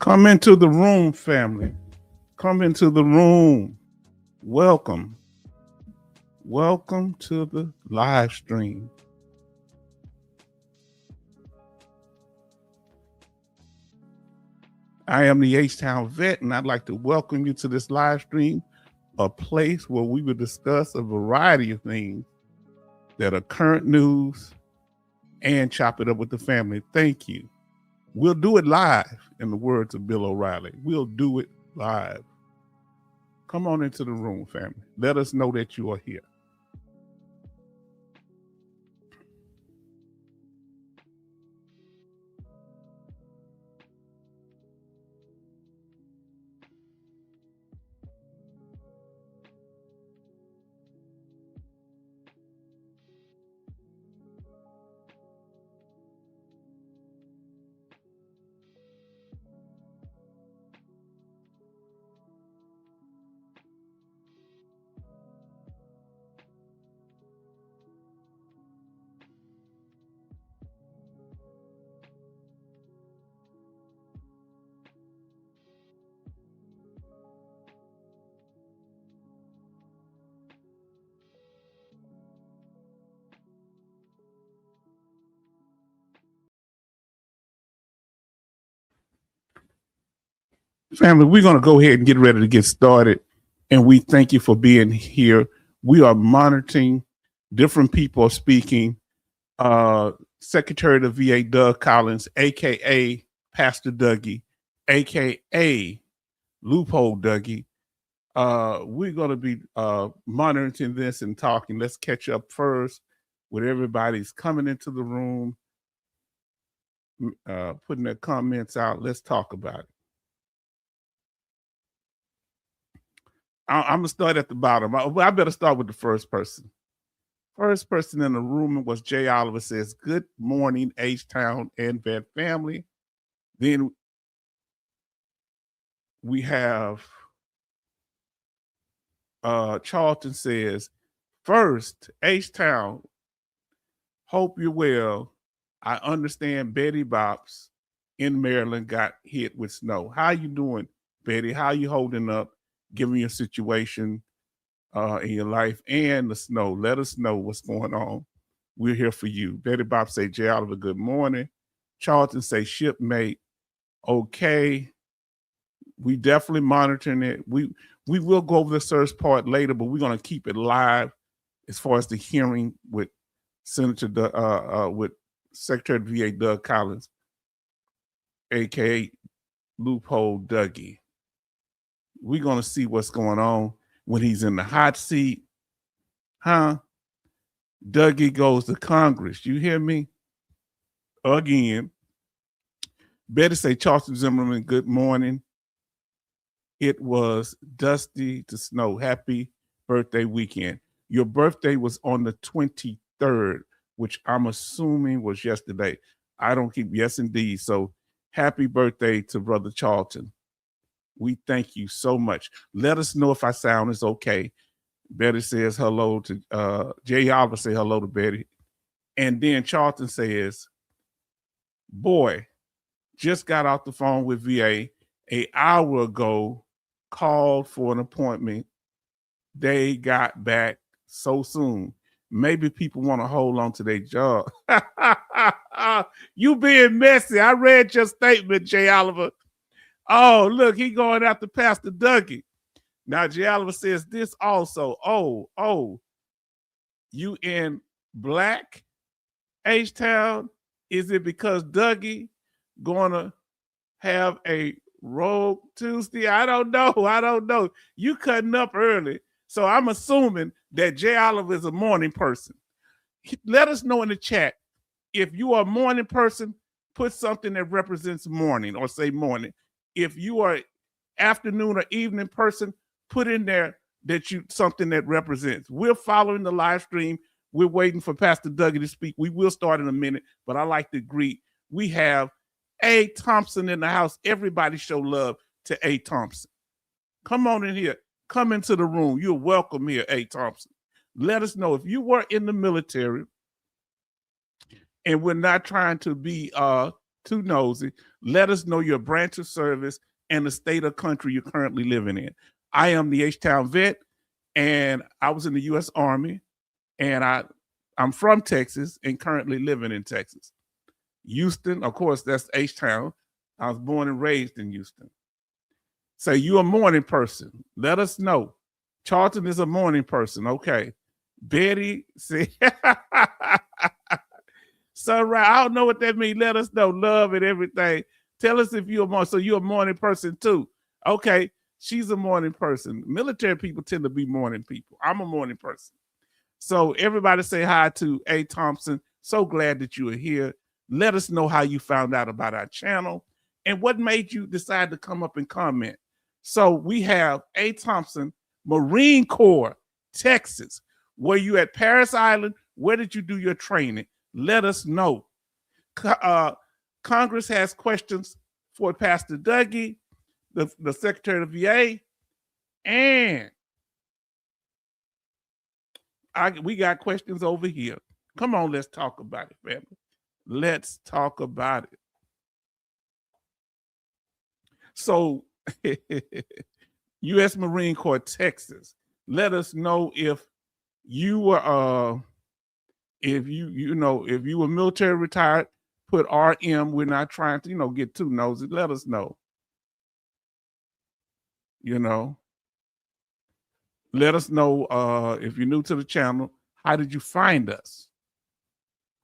Come into the room, family. Come into the room. Welcome. Welcome to the live stream. I am the H-Town Vet, and I'd like to welcome you to this live stream, a place where we will discuss a variety of things that are current news and chop it up with the family. Thank you. We'll do it live, in the words of Bill O'Reilly. We'll do it live. Come on into the room, family. Let us know that you are here. Family, we're going to go ahead and get ready to get started. And we thank you for being here. We are monitoring different people speaking. Secretary of the VA, Doug Collins, a.k.a. Pastor Dougie, a.k.a. Loophole Dougie. We're going to be monitoring this and talking. Let's catch up first with everybody's coming into the room, putting their comments out. Let's talk about it. I'm going to start at the bottom. I better start with the first person. First person in the room was Jay Oliver. Says, good morning, H-Town and Vet family. Then we have Charlton says, first, H-Town, hope you're well. I understand Betty Bops in Maryland got hit with snow. How you doing, Betty? How you holding up, given your situation in your life and the snow? Let us know what's going on. We're here for you. Betty Bob say, Jay Oliver, good morning. Charlton say, shipmate, okay. We definitely monitoring it. We will go over the search part later, but we're going to keep it live as far as the hearing with with Secretary of VA Doug Collins, aka Loophole Dougie. We're going to see what's going on when he's in the hot seat. Dougie goes to Congress. You hear me? Again. Betty say, Charleston Zimmerman, good morning. It was dusty to snow. Happy birthday weekend. Your birthday was on the 23rd, which I'm assuming was yesterday. I don't keep, yes, indeed. So happy birthday to Brother Charlton. We thank you so much. Let us know if our sound is okay. Betty says hello to, Jay Oliver say hello to Betty. And then Charlton says, boy, just got off the phone with VA an hour ago, called for an appointment. They got back so soon. Maybe people want to hold on to their job. You being messy. I read your statement, Jay Oliver. Oh, look, he going after Pastor Dougie. Now, Jay Oliver says this also. Oh, you in black H-Town? Is it because Dougie going to have a Rogue Tuesday? I don't know. You cutting up early. So I'm assuming that Jay Oliver is a morning person. Let us know in the chat. If you are a morning person, put something that represents morning or say morning. If you are afternoon or evening person, put in there that you something that represents. We're following the live stream. We're waiting for Pastor Dougie to speak. We will start in a minute, but I like to greet. We have A. Thompson in the house. Everybody show love to A. Thompson. Come on in here. Come into the room. You're welcome here, A. Thompson. Let us know if you were in the military, and we're not trying to be too nosy. Let us know your branch of service and the state or country you're currently living in. I am the H-Town vet, and I was in the U.S. Army, and I'm from Texas and currently living in Texas. Houston, of course, that's H-Town. I was born and raised in Houston. So you're a morning person. Let us know. Charlton is a morning person. Okay. Betty said, Sunrise, I don't know what that means. Let us know. Love and everything. Tell us if you're a morning. So you're a morning person too. Okay. She's a morning person. Military people tend to be morning people. I'm a morning person. So everybody say hi to A. Thompson. So glad that you are here. Let us know how you found out about our channel and what made you decide to come up and comment. So we have A. Thompson, Marine Corps, Texas. Were you at Parris Island? Where did you do your training? Let us know. Congress has questions for Pastor Dougie, the Secretary of VA, and we got questions over here. Come on, let's talk about it, family. Let's talk about it. So, U.S. Marine Corps, Texas. Let us know if you were, if you were military retired. Put RM. We're not trying to, get too nosy. Let us know. Let us know if you're new to the channel. How did you find us?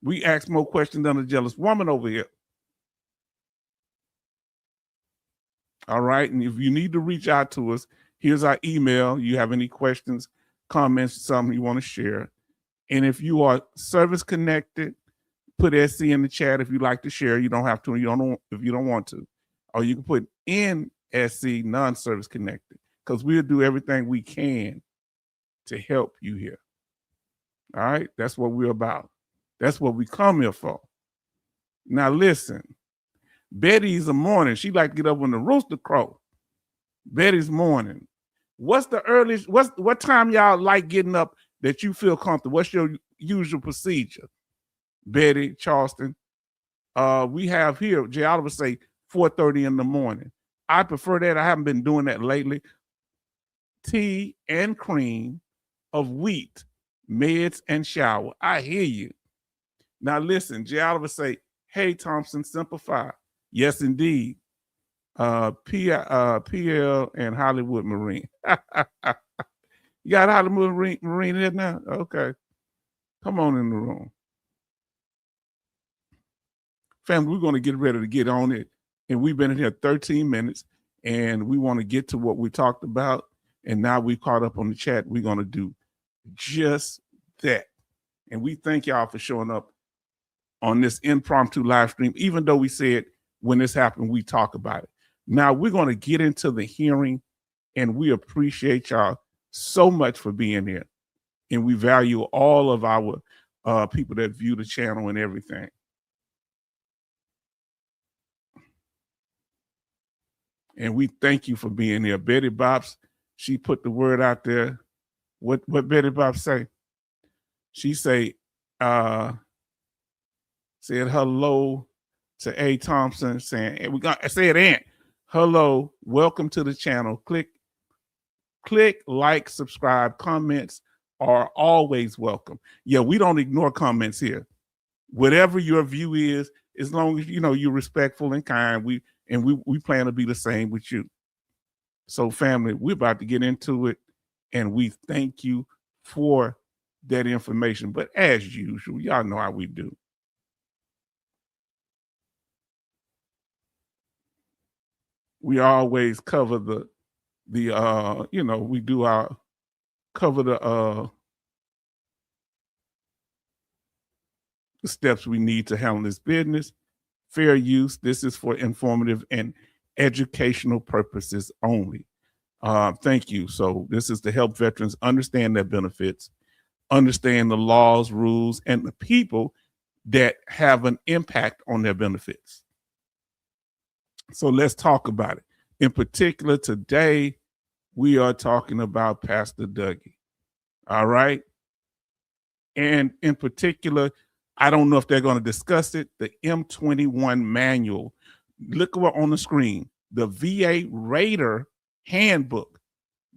We ask more questions than a jealous woman over here. All right. And if you need to reach out to us, here's our email. You have any questions, comments, something you want to share. And if you are service connected, put SC in the chat if you like to share. You don't have to, if you don't want to. Or you can put NSC, non-service connected, because we'll do everything we can to help you here. All right. That's what we're about. That's what we come here for. Now listen, Betty's a morning. She like to get up when the rooster crow. Betty's morning. What's the earliest? What time y'all like getting up that you feel comfortable? What's your usual procedure? Betty, Charleston. We have here, Jay Oliver say 4:30 in the morning. I prefer that. I haven't been doing that lately. Tea and cream of wheat, meds and shower. I hear you. Now listen, Jay Oliver say, hey, Thompson, simplify. Yes, indeed. PL and Hollywood Marine. You got Hollywood Marine here now? Okay. Come on in the room. Family, we're going to get ready to get on it. And we've been in here 13 minutes, and we want to get to what we talked about. And now we caught up on the chat. We're going to do just that. And we thank y'all for showing up on this impromptu live stream, even though we said when this happened, we talk about it. Now we're going to get into the hearing, and we appreciate y'all so much for being here. And we value all of our people that view the channel and everything. And we thank you for being here. Betty Bops, she put the word out there. What Betty Bops say? She said hello to A. Thompson, saying, and we got said, Aunt, hello, welcome to the channel. Click, like, subscribe. Comments are always welcome. Yeah, we don't ignore comments here. Whatever your view is, as long as you're respectful and kind, we plan to be the same with you. So, family, we're about to get into it, and we thank you for that information. But as usual, y'all know how we do. We always cover the steps we need to handle this business. Fair use. This is for informative and educational purposes only. Thank you. So this is to help veterans understand their benefits, understand the laws, rules, and the people that have an impact on their benefits. So let's talk about it. In particular, today, we are talking about Pastor Dougie. All right. And in particular, I don't know if they're going to discuss it. The M21 manual. Look on the screen. The VA Raider Handbook.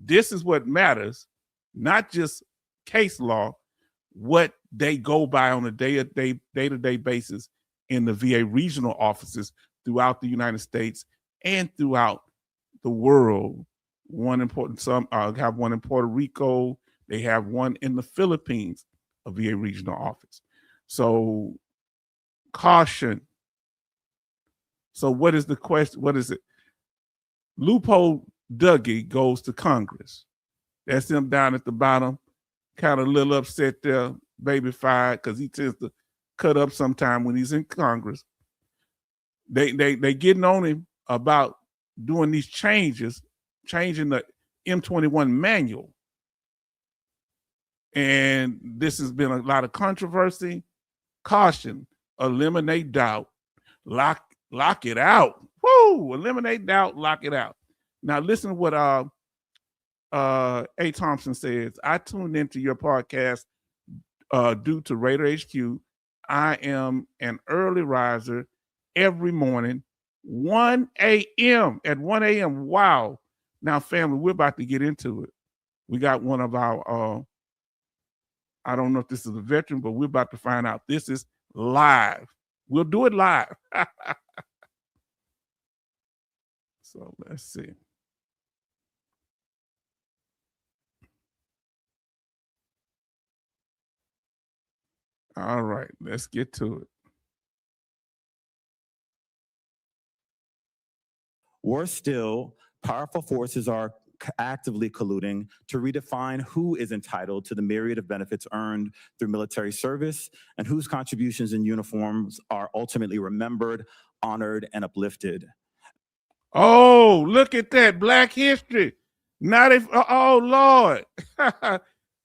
This is what matters, not just case law, what they go by on a day-to-day basis in the VA regional offices throughout the United States and throughout the world. Some have one in Puerto Rico. They have one in the Philippines, a VA regional office. So caution. So what is the question? What is it? Loophole Dougie goes to Congress. That's him down at the bottom, kind of a little upset there, baby-fied, because he tends to cut up sometime when he's in Congress. They getting on him about doing these changes, changing the M21 manual. And this has been a lot of controversy. Caution, eliminate doubt, lock it out. Woo! Eliminate doubt, lock it out. Now listen to what A. Thompson says. I tuned into your podcast due to Raider HQ. I am an early riser every morning, 1 a.m. At 1 a.m. Wow. Now, family, we're about to get into it. We got one of our, I don't know if this is a veteran, but we're about to find out. This is live. We'll do it live. So let's see. All right, let's get to it. Worse still, powerful forces are actively colluding to redefine who is entitled to the myriad of benefits earned through military service and whose contributions in uniforms are ultimately remembered, honored, and uplifted. Oh, look at that. Black history. Not if, oh, Lord.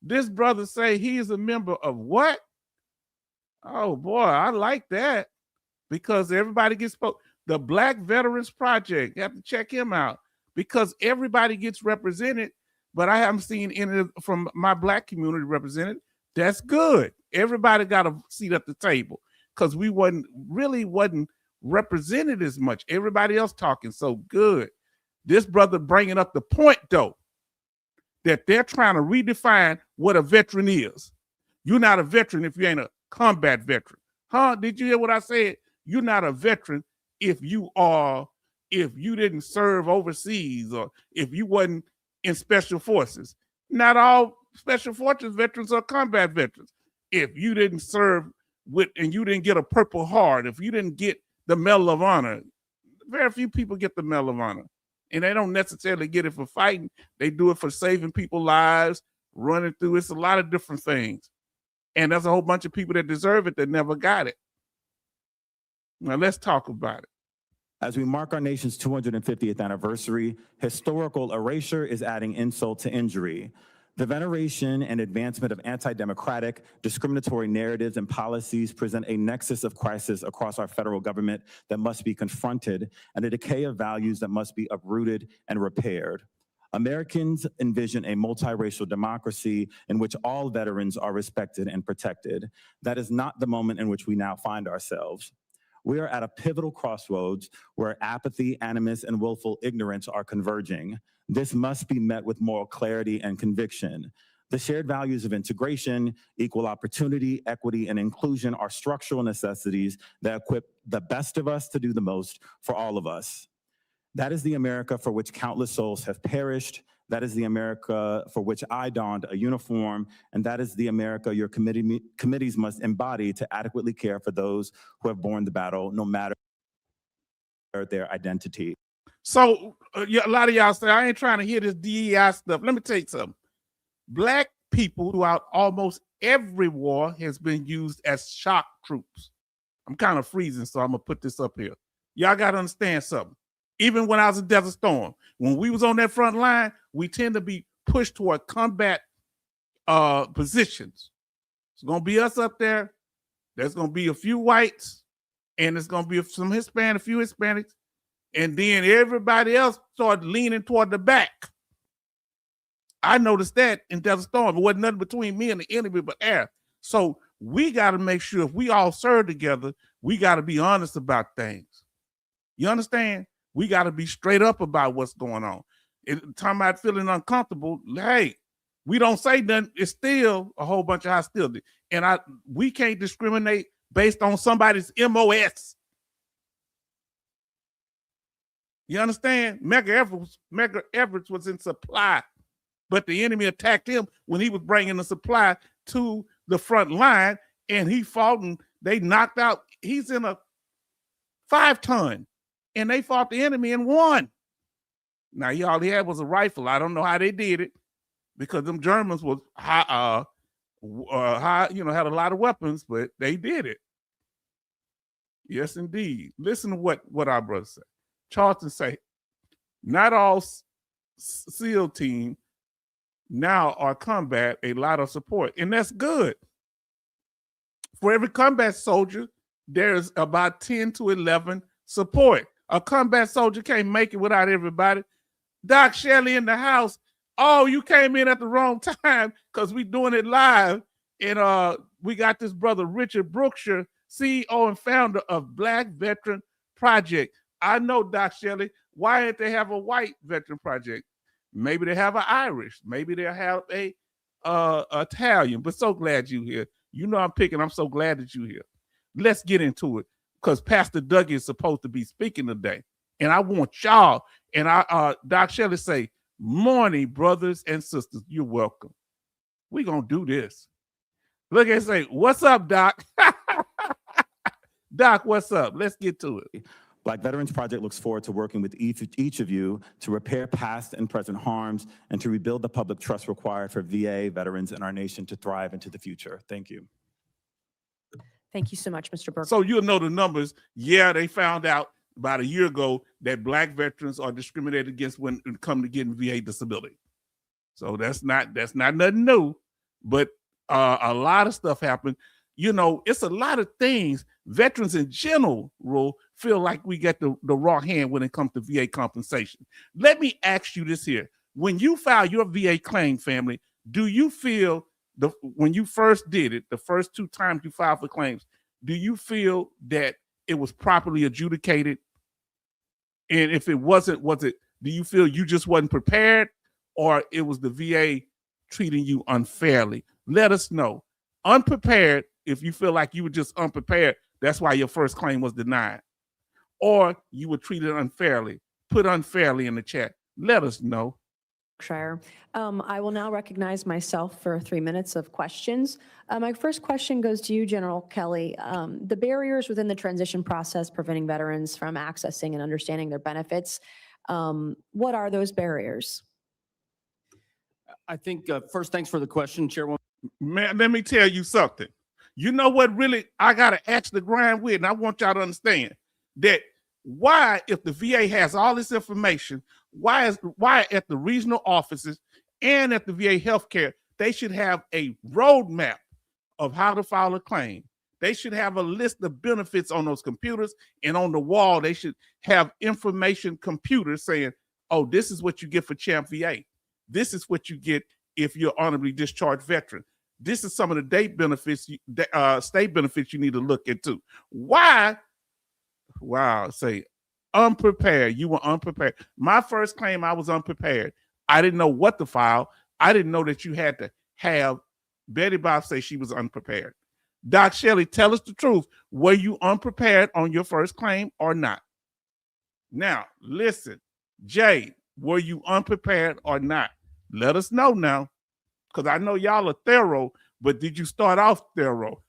This brother say he is a member of what? Oh, boy, I like that. Because everybody gets spoke. The Black Veterans Project, you have to check him out. Because everybody gets represented, but I haven't seen any from my Black community represented. That's good. Everybody got a seat at the table. Because we wasn't represented as much. Everybody else talking so good. This brother bringing up the point, though, that they're trying to redefine what a veteran is. You're not a veteran if you ain't a combat veteran. Huh? Did you hear what I said? You're not a veteran if you didn't serve overseas or if you wasn't in special forces. Not all special forces veterans are combat veterans. If you didn't serve and you didn't get a Purple Heart, if you didn't get the Medal of Honor, very few people get the Medal of Honor. And they don't necessarily get it for fighting. They do it for saving people's lives, running through. It's a lot of different things. And there's a whole bunch of people that deserve it that never got it. Now let's talk about it. As we mark our nation's 250th anniversary, historical erasure is adding insult to injury. The veneration and advancement of anti-democratic, discriminatory narratives and policies present a nexus of crisis across our federal government that must be confronted and a decay of values that must be uprooted and repaired. Americans envision a multiracial democracy in which all veterans are respected and protected. That is not the moment in which we now find ourselves. We are at a pivotal crossroads where apathy, animus, and willful ignorance are converging. This must be met with moral clarity and conviction. The shared values of integration, equal opportunity, equity, and inclusion are structural necessities that equip the best of us to do the most for all of us. That is the America for which countless souls have perished. That is the America for which I donned a uniform, and that is the America your committees must embody to adequately care for those who have borne the battle, no matter their identity. So a lot of y'all say, I ain't trying to hear this DEI stuff. Let me tell you something. Black people throughout almost every war has been used as shock troops. I'm kind of freezing, so I'm going to put this up here. Y'all got to understand something. Even when I was in Desert Storm, when we was on that front line, we tend to be pushed toward combat positions. It's going to be us up there. There's going to be a few whites, and there's going to be some Hispanic, a few Hispanics, and then everybody else started leaning toward the back. I noticed that in Desert Storm. It wasn't nothing between me and the enemy but air. So we got to make sure if we all serve together, we got to be honest about things. You understand? We got to be straight up about what's going on. Talking about feeling uncomfortable, hey, we don't say nothing. It's still a whole bunch of hostility. And we can't discriminate based on somebody's MOS. You understand? Medgar Evers was in supply, but the enemy attacked him when he was bringing the supply to the front line, and he fought and they knocked out. He's in a 5-ton, and they fought the enemy and won. Now, all he had was a rifle. I don't know how they did it because them Germans was high, had a lot of weapons, but they did it. Yes, indeed. Listen to what our brother said. Charlton say, not all SEAL team now are combat, a lot of support, and that's good. For every combat soldier, there's about 10 to 11 support. A combat soldier can't make it without everybody. Doc Shelley in the house. Oh, you came in at the wrong time because we doing it live. And we got this brother, Richard Brookshire, CEO and founder of Black Veteran Project. I know, Doc Shelley. Why didn't they have a white veteran project? Maybe they have an Irish. Maybe they have a Italian. But so glad you here. You know I'm so glad that you're here. Let's get into it because Pastor Dougie is supposed to be speaking today. And I want y'all, and Doc Shelley say, morning, brothers and sisters. You're welcome. We're going to do this. Look and say, what's up, Doc? Doc, what's up? Let's get to it. Black Veterans Project looks forward to working with each of you to repair past and present harms and to rebuild the public trust required for VA veterans in our nation to thrive into the future. Thank you. Thank you so much, Mr. Burke. So you'll know the numbers. Yeah, they found out about a year ago that Black veterans are discriminated against when it comes to getting VA disability. So that's not nothing new, but a lot of stuff happened. It's a lot of things. Veterans in general feel like we get the raw hand when it comes to VA compensation. Let me ask you this here. When you file your VA claim, family, do you feel when you first did it, the first 2 times you filed for claims, do you feel that it was properly adjudicated? And if it wasn't, do you feel you just wasn't prepared or it was the VA treating you unfairly? Let us know. Unprepared, if you feel like you were just unprepared, that's why your first claim was denied. Or you were treated unfairly. Put unfairly in the chat. Let us know. Shire. I will now recognize myself for 3 minutes of questions. My first question goes to you, General Kelly. The barriers within the transition process preventing veterans from accessing and understanding their benefits, what are those barriers? I think first, thanks for the question, Chairwoman. Man, let me tell you something. You know what really I got to ask the grind with, and I want y'all to understand that why, if the VA has all this information, why at the regional offices and at the VA healthcare, they should have a roadmap of how to file a claim. They should have a list of benefits on those computers, and on the wall, they should have information computers saying, oh, this is what you get for Champ VA. This is what you get if you're honorably discharged veteran. This is some of the state benefits you need to look into. Why? Wow, say unprepared. You were unprepared. My first claim, I was unprepared. I didn't know what to file. I didn't know that you had to have Betty Bob say she was unprepared. Doc Shelley, tell us the truth. Were you unprepared on your first claim or not? Now, listen, Jay, were you unprepared or not? Let us know now, because I know y'all are thorough, but did you start off thorough?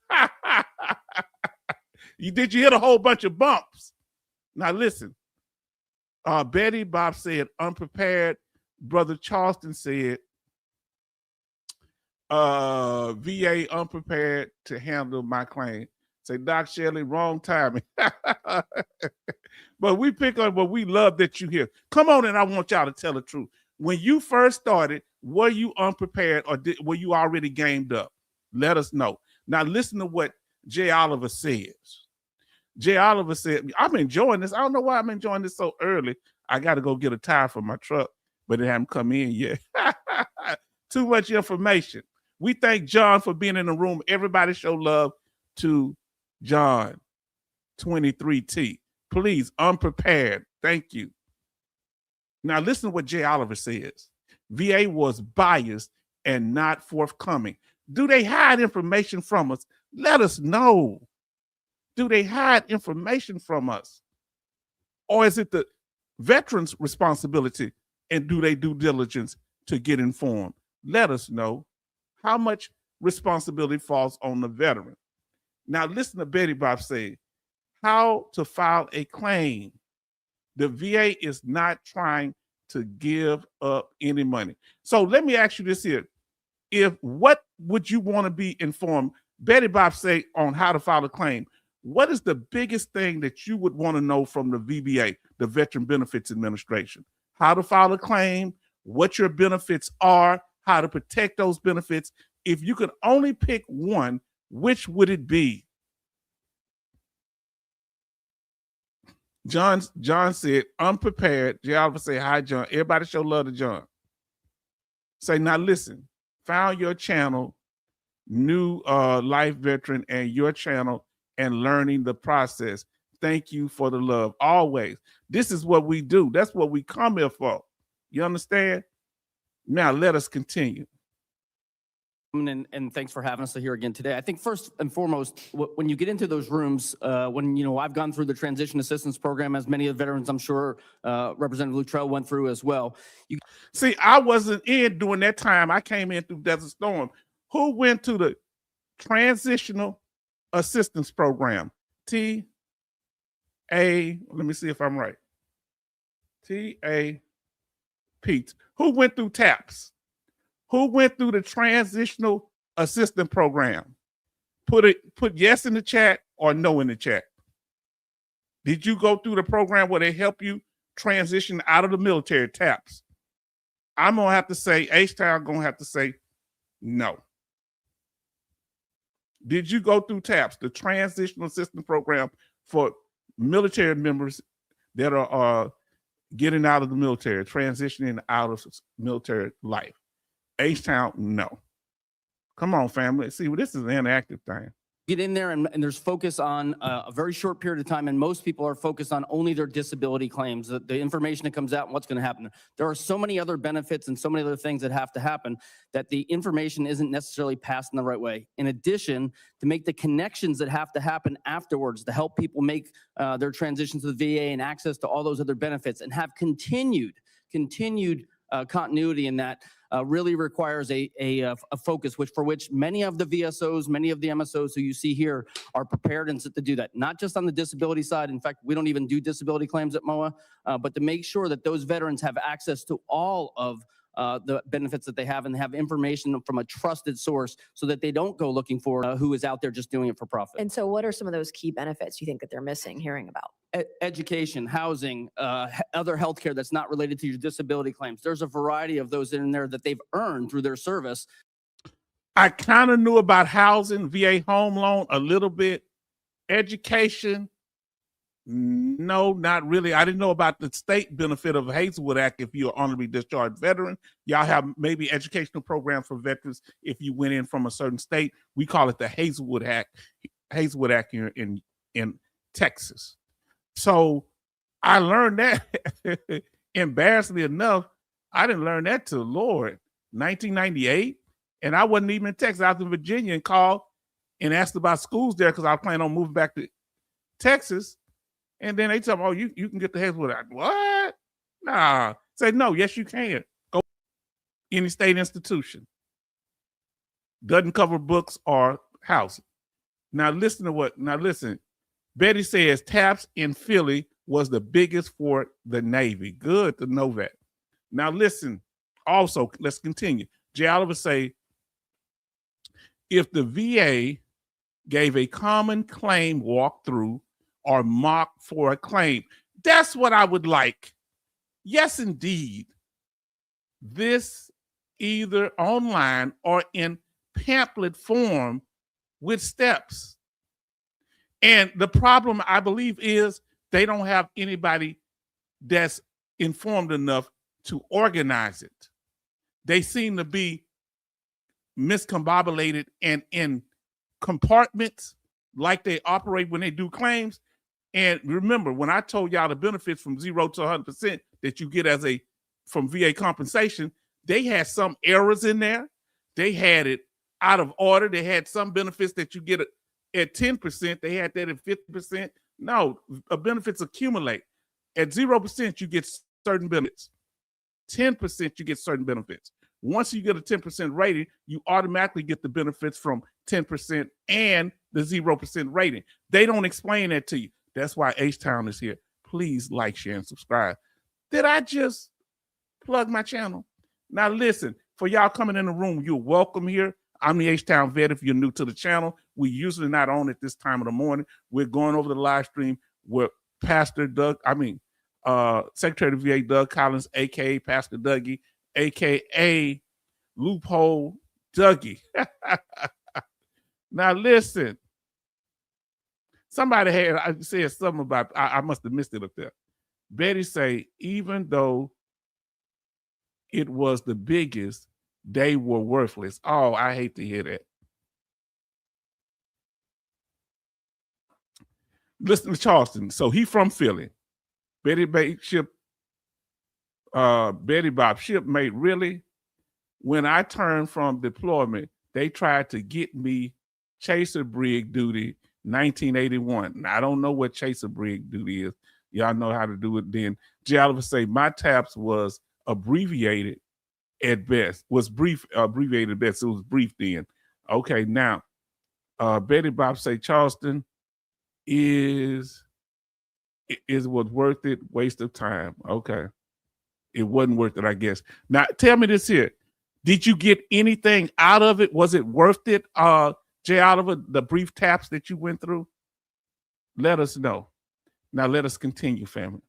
Did you hit a whole bunch of bumps? Now, listen, Betty Bob said unprepared. Brother Charleston said VA unprepared to handle my claim. Say, Doc Shelley, wrong timing. But we pick up, but we love that you're here. Come on, and I want y'all to tell the truth. When you first started, were you unprepared or were you already gamed up? Let us know. Now, listen to what Jay Oliver says. Jay Oliver said, I'm enjoying this. I don't know why I'm enjoying this so early. I got to go get a tire for my truck, but it hasn't come in yet. Too much information. We thank John for being in the room. Everybody show love to John 23T. Please, unprepared. Thank you. Now listen to what Jay Oliver says. VA was biased and not forthcoming. Do they hide information from us? Let us know. Do they hide information from us? Or is it the veteran's responsibility, and do they due diligence to get informed? Let us know. How much responsibility falls on the veteran? Now listen to Betty Bob say, how to file a claim. The VA is not trying to give up any money. So let me ask you this here. What would you want to be informed? Betty Bob say on how to file a claim. What is the biggest thing that you would want to know from the VBA, the Veteran Benefits Administration? How to file a claim, what your benefits are, how to protect those benefits. If you could only pick one, which would it be? John said, unprepared. Jay Oliver say, hi, John. Everybody show love to John. Say, now listen, found your channel, New Life Veteran, and your channel, and learning the process. Thank you for the love. Always. This is what we do. That's what we come here for. You understand? Now let us continue. And thanks for having us here again today. I think first and foremost, when you get into those rooms, when I've gone through the transition assistance program, as many of the veterans, I'm sure Representative Luttrell went through as well. See, I wasn't in during that time. I came in through Desert Storm. Who went to the transitional assistance program? Let me see if I'm right. TAP. Who went through TAPS? Who went through the transitional assistance program? Put yes in the chat or no in the chat. Did you go through the program where they help you transition out of the military, TAPS? I'm gonna have to say, H-Town gonna have to say no. Did you go through TAPS, the transitional assistance program for military members that are getting out of the military, transitioning out of military life? H-Town, no. Come on, family. See, this is an interactive thing. Get in there and there's focus on a very short period of time, and most people are focused on only their disability claims, the information that comes out and what's going to happen. There are so many other benefits and so many other things that have to happen that the information isn't necessarily passed in the right way. In addition, to make the connections that have to happen afterwards to help people make their transition to the VA and access to all those other benefits and have continued continuity in that really requires a focus, for which many of the VSOs, many of the MSOs who you see here are prepared and to do that, not just on the disability side. In fact, we don't even do disability claims at MOA, but to make sure that those veterans have access to all of the benefits that they have and have information from a trusted source so that they don't go looking for who is out there just doing it for profit. And so what are some of those key benefits you think that they're missing hearing about? Education, housing, other healthcare that's not related to your disability claims. There's a variety of those in there that they've earned through their service. I kind of knew about housing, VA home loan a little bit. Education, no, not really. I didn't know about the state benefit of Hazelwood Act if you're honorably discharged veteran. Y'all have maybe educational programs for veterans if you went in from a certain state. We call it the Hazelwood Act here in Texas. So I learned that. Embarrassingly enough, I didn't learn that till 1998. And I wasn't even in Texas. I was in Virginia and called and asked about schools there because I was planning on moving back to Texas. And then they tell me, oh, you can get the Hazelwood Act. What? Nah. Say, no, yes, you can. Go any state institution. Doesn't cover books or housing. Now listen. Betty says TAPS in Philly was the biggest for the Navy. Good to know that. Now listen, also, let's continue. Jay Oliver say, if the VA gave a common claim walkthrough or mock for a claim, that's what I would like. Yes, indeed. This either online or in pamphlet form with steps. And the problem, I believe, is they don't have anybody that's informed enough to organize it. They seem to be miscombobulated and in compartments like they operate when they do claims. And remember, when I told y'all the benefits from 0 to 100% that you get from VA compensation, they had some errors in there. They had it out of order. They had some benefits that you get at 10%. They had that at 50%. No, benefits accumulate. At 0%, you get certain benefits. 10%, you get certain benefits. Once you get a 10% rating, you automatically get the benefits from 10% and the 0% rating. They don't explain that to you. That's why H-Town is here. Please like, share, and subscribe. Did I just plug my channel? Now listen, for y'all coming in the room, you're welcome here. I'm the H-Town vet. If you're new to the channel, we usually not on at this time of the morning. We're going over the live stream with Secretary of VA Doug Collins, aka Pastor Dougie, aka Loophole Dougie. Now listen, somebody said something about, I must have missed it up there. Betty say, even though it was the biggest, they were worthless. Oh, I hate to hear that. Listen to Charleston. So he from Philly. Betty Bob Shipmate, really? When I turned from deployment, they tried to get me chaser brig duty 1981. Now, I don't know what chaser brig duty is. Y'all know how to do it then. J. Oliver say my TAPS was abbreviated at best, abbreviated at best. It was brief then. Okay, now, Betty Bob say Charleston was worth it, waste of time. Okay. It wasn't worth it, I guess. Now, tell me this here. Did you get anything out of it? Was it worth it, J. Oliver, the brief TAPS that you went through? Let us know. Now, let us continue, family.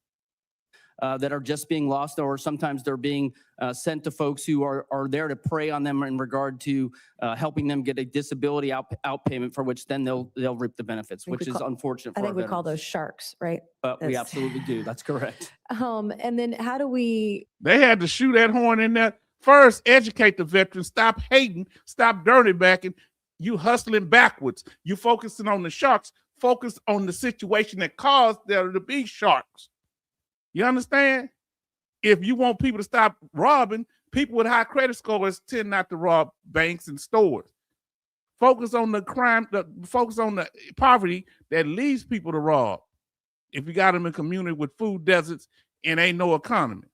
That are just being lost, or sometimes they're being sent to folks who are there to prey on them in regard to helping them get a disability outpayment for which then they'll reap the benefits, which is unfortunate for I think we our call veterans. those sharks, right? But we absolutely do. That's correct. And then how do we? They had to shoot that horn in there. First, educate the veterans. Stop hating. Stop dirty backing. You hustling backwards. You focusing on the sharks. Focus on the situation that caused there to be sharks. You understand? If you want people to stop robbing, people with high credit scores tend not to rob banks and stores. Focus on the crime, focus on the poverty that leads people to rob. If you got them in community with food deserts and ain't no economy.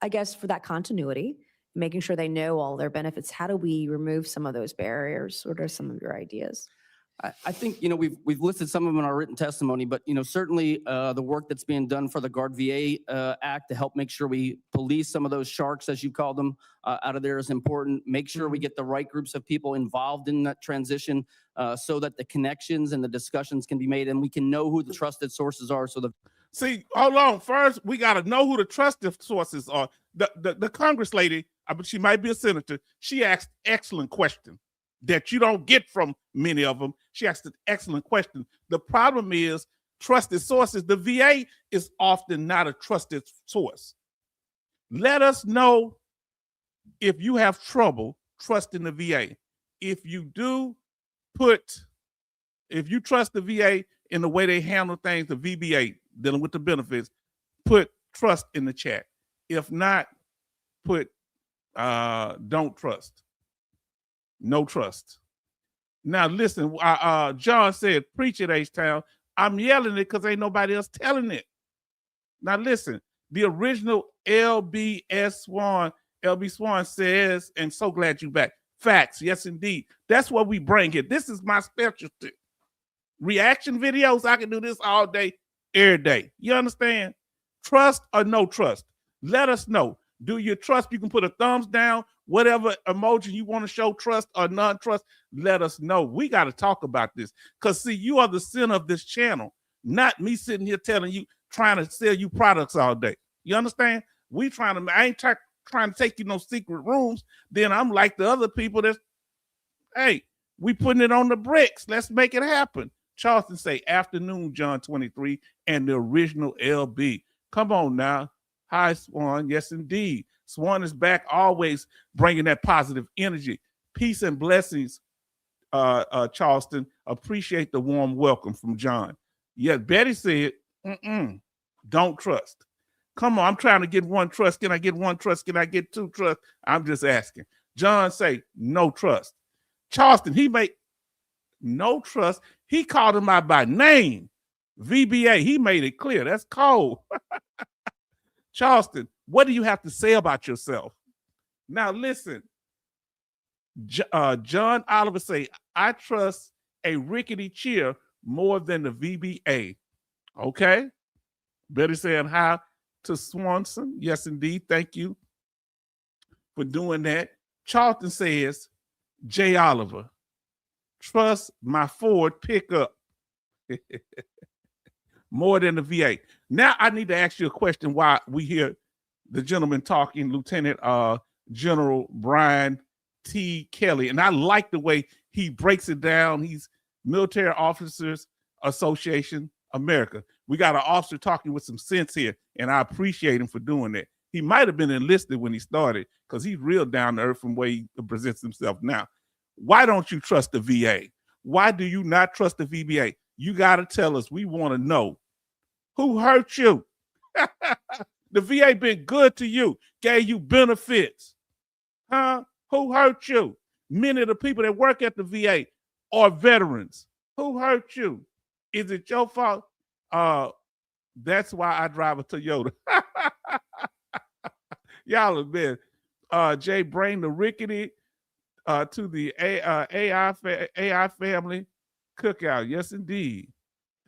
I guess for that continuity, making sure they know all their benefits, how do we remove some of those barriers? What are some of your ideas? I think, we've listed some of them in our written testimony, but, certainly the work that's being done for the Guard VA Act to help make sure we police some of those sharks, as you call them, out of there is important. Make sure we get the right groups of people involved in that transition so that the connections and the discussions can be made and we can know who the trusted sources are. See, hold on. First, we got to know who the trusted sources are. The Congress lady, but she might be a senator, she asked excellent question that you don't get from many of them. She asked an excellent question. The problem is trusted sources. The VA is often not a trusted source. Let us know if you have trouble trusting the VA. If you do, if you trust the VA in the way they handle things, the VBA, dealing with the benefits, put trust in the chat. If not, put don't trust. No trust. Now listen, John said, preach it, H-Town. I'm yelling it because ain't nobody else telling it. Now listen, the original LB Swan says, and so glad you back. Facts, yes indeed. That's what we bring here. This is my specialty. Reaction videos, I can do this all day, every day. You understand? Trust or no trust? Let us know. Do you trust? You can put a thumbs down, whatever emoji you want to show, trust or non-trust, let us know. We got to talk about this because, see, you are the center of this channel, not me sitting here telling you, trying to sell you products all day. You understand? I ain't trying to take you no secret rooms. Then I'm like the other people that's, hey, we putting it on the bricks. Let's make it happen. Charleston say afternoon, John 23, and the original LB. Come on now. Hi, Swan. Yes, indeed. Swan is back, always bringing that positive energy. Peace and blessings, Charleston. Appreciate the warm welcome from John. Yeah, Betty said, don't trust. Come on, I'm trying to get one trust. Can I get one trust? Can I get two trust? I'm just asking. John say, no trust. Charleston, he made no trust. He called him out by name. VBA, he made it clear. That's cold. Charleston, what do you have to say about yourself? Now listen, John Oliver say, I trust a rickety chair more than the VBA. Okay. Betty saying hi to Swanson. Yes, indeed. Thank you for doing that. Charlton says, J. Oliver, trust my Ford pickup more than the VA. Now I need to ask you a question while we hear the gentleman talking, Lieutenant General Brian T. Kelly. And I like the way he breaks it down. He's Military Officers Association America. We got an officer talking with some sense here, and I appreciate him for doing that. He might have been enlisted when he started because he's real down to earth from the way he presents himself now. Why don't you trust the VA? Why do you not trust the VBA? You got to tell us. We want to know. Who hurt you? The VA been good to you, gave you benefits. Huh? Who hurt you? Many of the people that work at the VA are veterans. Who hurt you? Is it your fault? That's why I drive a Toyota. Y'all have been. Jay, bring the rickety to the AI family cookout. Yes, indeed.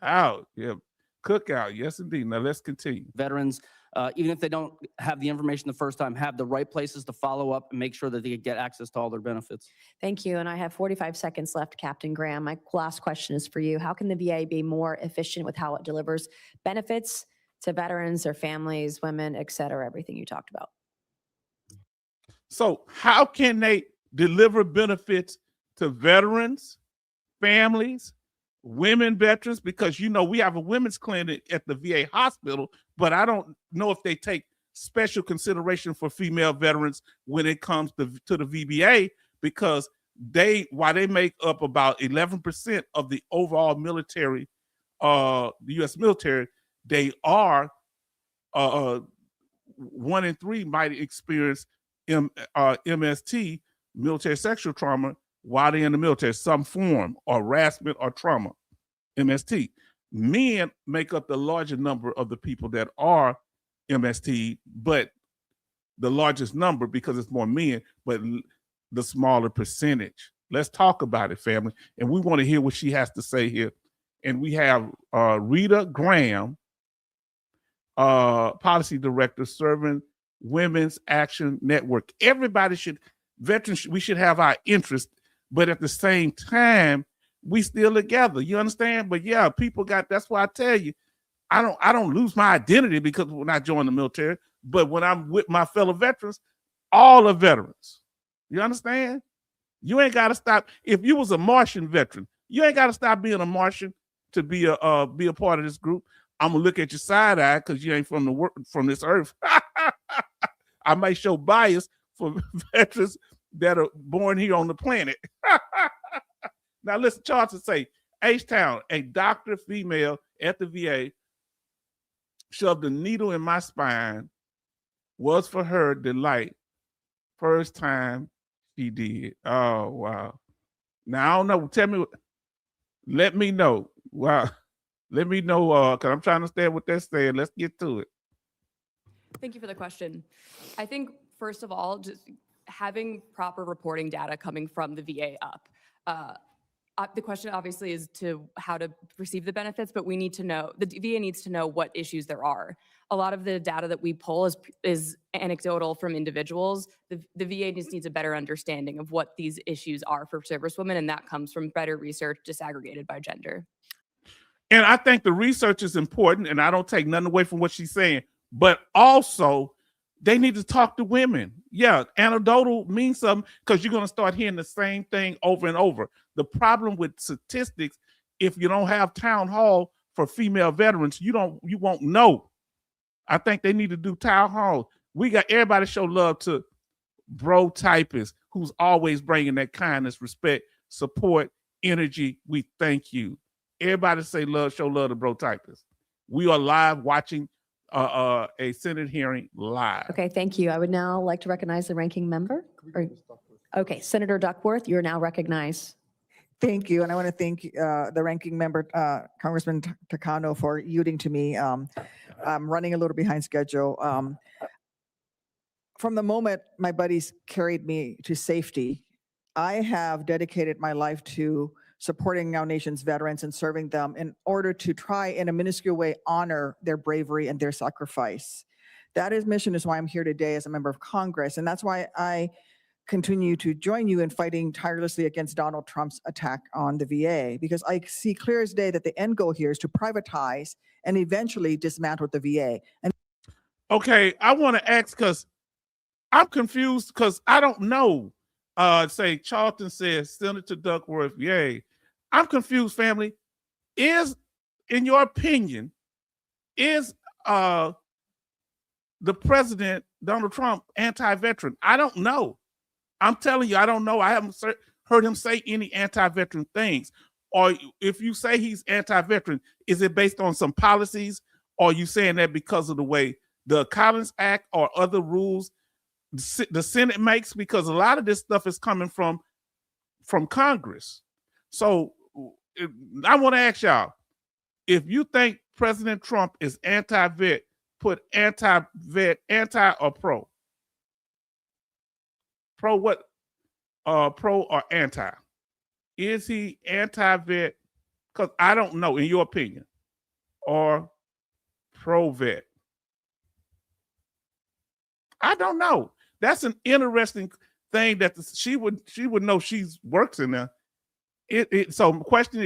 Out. Yeah. Cookout. Yes, indeed. Now let's continue. Veterans, even if they don't have the information the first time, have the right places to follow up and make sure that they get access to all their benefits. Thank you. And I have 45 seconds left, Captain Graham. My last question is for you. How can the VA be more efficient with how it delivers benefits to veterans, their families, women, et cetera, everything you talked about? So how can they deliver benefits to veterans, families, women veterans? Because, you know, we have a women's clinic at the VA hospital, but I don't know if they take special consideration for female veterans when it comes to the VBA, because while they make up about 11% of the overall military, the U.S. military, they are 1 in 3 might experience MST, military sexual trauma, while they're in the military, some form or harassment or trauma, MST. Men make up the larger number of the people that are MST, but the largest number because it's more men, but the smaller percentage. Let's talk about it, family. And we want to hear what she has to say here. And we have Rita Graham, policy director, serving Women's Action Network. Everybody veterans, we should have our interest, but at the same time, we still together. You understand? But yeah, people that's why I tell you, I don't lose my identity because when I join the military, but when I'm with my fellow veterans, all are veterans. You understand? You ain't got to stop. If you was a Martian veteran, you ain't got to stop being a Martian to be a part of this group. I'm gonna look at your side eye because you ain't from this earth. I might show bias for veterans that are born here on the planet. Now listen, Charlton say, H-Town, a doctor female at the VA shoved a needle in my spine, was for her delight. First time she did. Oh, wow. Now, I don't know. Tell me, let me know. Wow. Let me know, because I'm trying to understand what they're saying. Let's get to it. Thank you for the question. I think, first of all, just having proper reporting data coming from the VA up. The question obviously is to how to receive the benefits, but we need to know, the VA needs to know what issues there are. A lot of the data that we pull is anecdotal from individuals. The VA just needs a better understanding of what these issues are for servicewomen, and that comes from better research disaggregated by gender. And I think the research is important, and I don't take nothing away from what she's saying, but also they need to talk to women. Yeah, anecdotal means something because you're going to start hearing the same thing over and over. The problem with statistics, if you don't have town hall for female veterans, you won't know. I think they need to do town halls. We got everybody show love to Bro Typist, who's always bringing that kindness, respect, support, energy. We thank you. Everybody say love, show love to Bro Typist. We are live watching a Senate hearing live. Okay, thank you. I would now like to recognize the ranking member. Okay, Senator Duckworth, you're now recognized. Thank you, and I want to thank the ranking member, Congressman Takano, for yielding to me. I'm running a little behind schedule. From the moment my buddies carried me to safety, I have dedicated my life to supporting our nation's veterans and serving them in order to try in a minuscule way honor their bravery and their sacrifice. That mission is why I'm here today as a member of Congress, and that's why I continue to join you in fighting tirelessly against Donald Trump's attack on the VA, because I see clear as day that the end goal here is to privatize and eventually dismantle the VA. And okay, I want to ask because I'm confused because I don't know. Say Charlton says Senator Duckworth, yay. I'm confused, family. Is, in your opinion, is the president, Donald Trump, anti-veteran? I don't know. I'm telling you, I don't know. I haven't heard him say any anti-veteran things. Or if you say he's anti-veteran, is it based on some policies? Or are you saying that because of the way the Collins Act or other rules the Senate makes? Because a lot of this stuff is coming from Congress. So I want to ask y'all, if you think President Trump is anti-vet, put anti-vet, anti or pro? Pro what? Pro or anti? Is he anti-vet? Because I don't know, in your opinion, or pro-vet. I don't know. That's an interesting thing that she would know. She works in there. So the question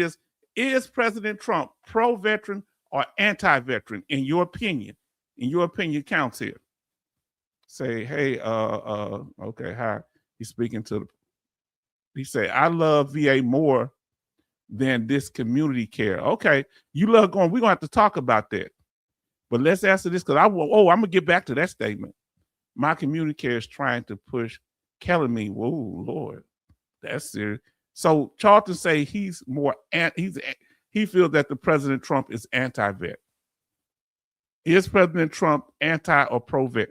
is President Trump pro-veteran or anti-veteran in your opinion? In your opinion counts here. Say, hey, okay, hi. He's speaking to he say, I love VA more than this community care. Okay, you love going, we're gonna have to talk about that. But let's answer this because I'm gonna get back to that statement. My community care is trying to push killing me. Whoa, Lord, that's serious. So Charlton say he's more he feels that the President Trump is anti-vet. Is President Trump anti or pro-vet?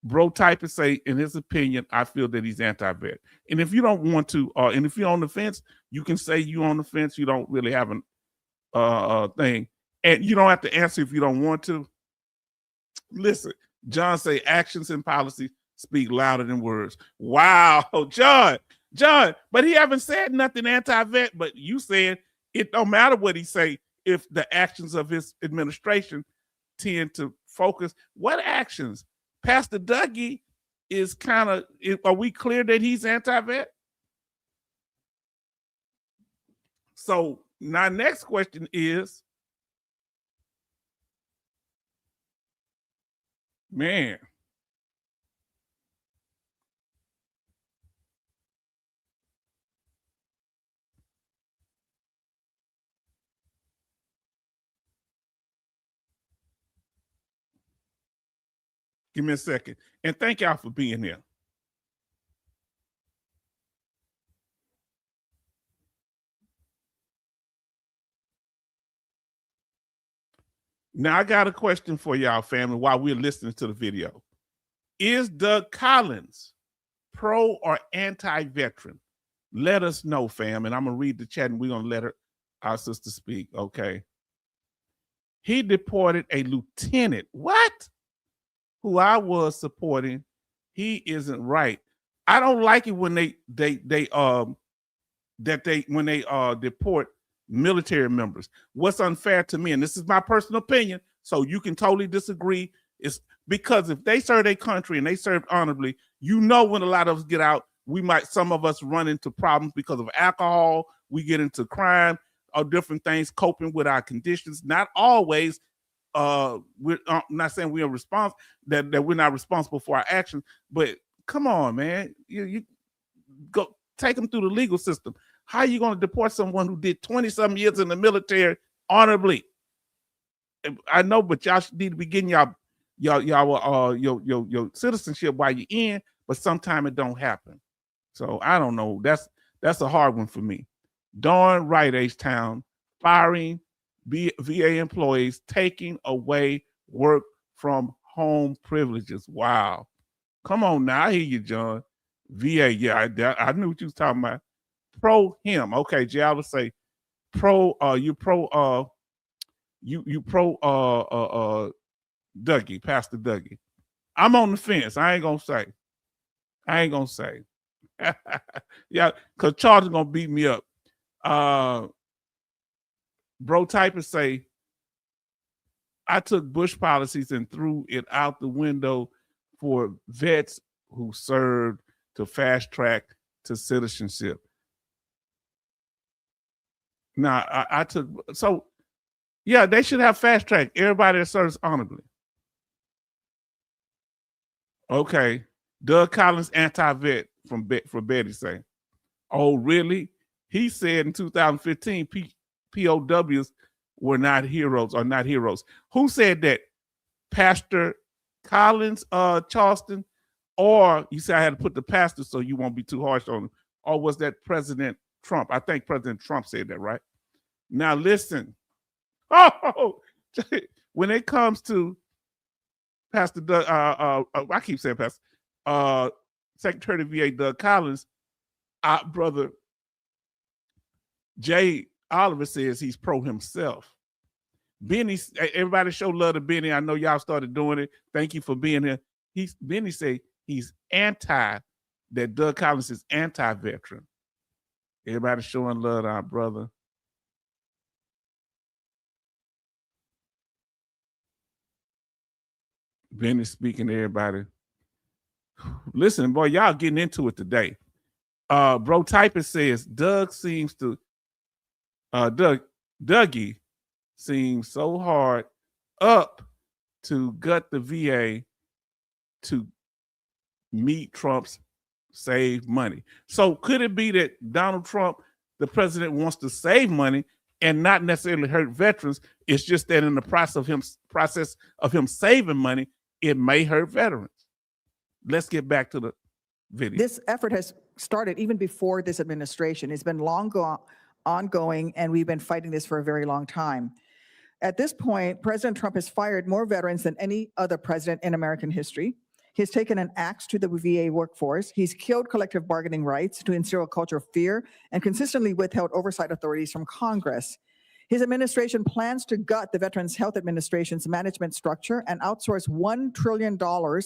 Bro Typist say, in his opinion, I feel that he's anti-vet. And if you don't want to, and if you're on the fence, you can say you on the fence. You don't really have a thing, and you don't have to answer if you don't want to. Listen, John say actions and policy speak louder than words. Wow, John, but he haven't said nothing anti-vet. But you said it don't matter what he say if the actions of his administration tend to focus. What actions? Pastor Dougie is kind of, are we clear that he's anti-vet? So my next question is, man, give me a second. And thank y'all for being here. Now I got a question for y'all, family, while we're listening to the video. Is Doug Collins pro or anti-veteran? Let us know, fam. And I'm going to read the chat and we're going to let our sister speak. Okay. He deported a lieutenant. What? Who I was supporting. He isn't right. I don't like it when they deport military members. What's unfair to me, and this is my personal opinion, so you can totally disagree, is because if they serve their country and they serve honorably, you know, when a lot of us get out, some of us run into problems because of alcohol, we get into crime or different things, coping with our conditions. Not always. We're not saying we are responsible, that we're not responsible for our actions, but come on, man, you go take them through the legal system. How are you going to deport someone who did 20-some years in the military honorably? I know, but y'all need to be getting your citizenship while you're in, but sometimes it don't happen. So I don't know. That's a hard one for me. Darn right, H-Town, firing VA employees, taking away work from home privileges. Wow. Come on now. I hear you, John. VA, yeah, I knew what you was talking about. Pro him. Okay, Jay, I would say pro, you pro Dougie, Pastor Dougie. I'm on the fence. I ain't gonna say. Yeah, because Charles is gonna beat me up. Bro typers say, I took Bush policies and threw it out the window for vets who served to fast track to citizenship. Now, I took, so yeah, they should have fast track everybody that serves honorably. Okay, Doug Collins, anti-vet for Betty say, oh, really? He said in 2015, POWs were not heroes or not heroes. Who said that? Pastor Collins, Charleston? Or you say I had to put the pastor so you won't be too harsh on him? Or was that President Trump? I think President Trump said that, right? Now listen. Oh, when it comes to Pastor Doug, I keep saying Pastor, Secretary of VA Doug Collins, our brother Jay Oliver says he's pro himself. Benny, everybody show love to Benny. I know y'all started doing it. Thank you for being here. Benny say he's that Doug Collins is anti-veteran. Everybody showing love to our brother. Benny speaking to everybody. Listen, boy, y'all getting into it today. Bro Typist says Dougie seems so hard up to gut the VA to meet Trump's save money. So could it be that Donald Trump, the president, wants to save money and not necessarily hurt veterans? It's just that in the process of him saving money, it may hurt veterans. Let's get back to the video. This effort has started even before this administration. It's been ongoing, and we've been fighting this for a very long time. At this point, President Trump has fired more veterans than any other president in American history. He's taken an axe to the VA workforce. He's killed collective bargaining rights to instill a culture of fear and consistently withheld oversight authorities from Congress. His administration plans to gut the Veterans Health Administration's management structure and outsource $1 trillion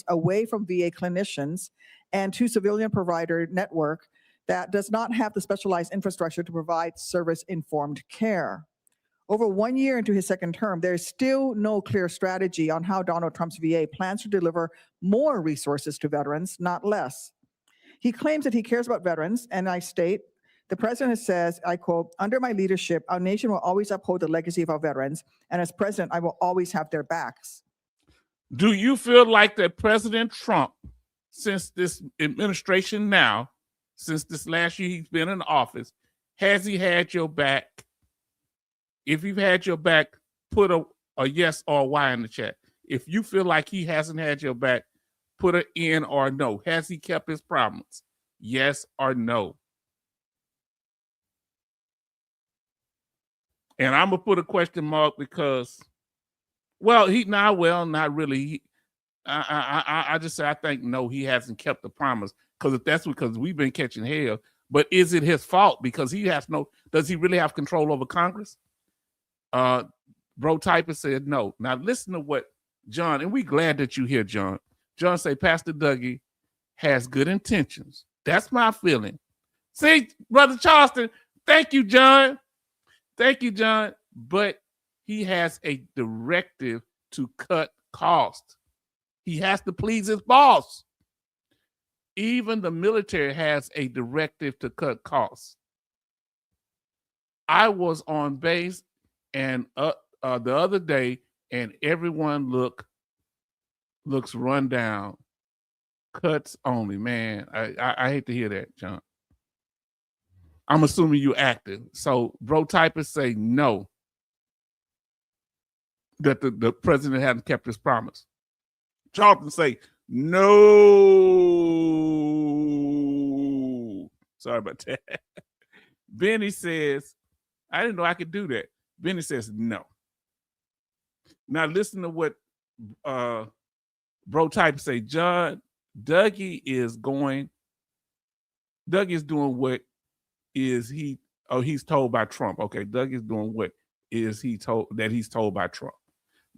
away from VA clinicians and to civilian provider network that does not have the specialized infrastructure to provide service-informed care. Over 1 year into his second term, there is still no clear strategy on how Donald Trump's VA plans to deliver more resources to veterans, not less. He claims that he cares about veterans, and I state, the president says, I quote, under my leadership, our nation will always uphold the legacy of our veterans, and as president, I will always have their backs. Do you feel like that President Trump, since this administration now, since this last year he's been in office, has he had your back? If you've had your back, put a yes or a Y in the chat. If you feel like he hasn't had your back, put an N or a no. Has he kept his promise? Yes or no? And I'm gonna put a question mark because, well, not really. I just say I think no, he hasn't kept the promise, because if that's because we've been catching hell. But is it his fault because he has does he really have control over Congress? Bro Typist said no. Now listen to what John, and we glad that you here, John. John say Pastor Dougie has good intentions. That's my feeling. See, Brother Charleston, thank you, John. Thank you, John. But he has a directive to cut costs. He has to please his boss. Even the military has a directive to cut costs. I was on base and the other day, and everyone looks run down. Cuts only, man. I hate to hear that, John. I'm assuming you active. So Bro Typist say no. that the president hadn't kept his promise. Charlton say, no. Sorry about that. Benny says, I didn't know I could do that. Benny says, no. Now listen to what Bro Type say. John, Dougie is doing what he's told by Trump. Okay, Doug is doing what he's told by Trump.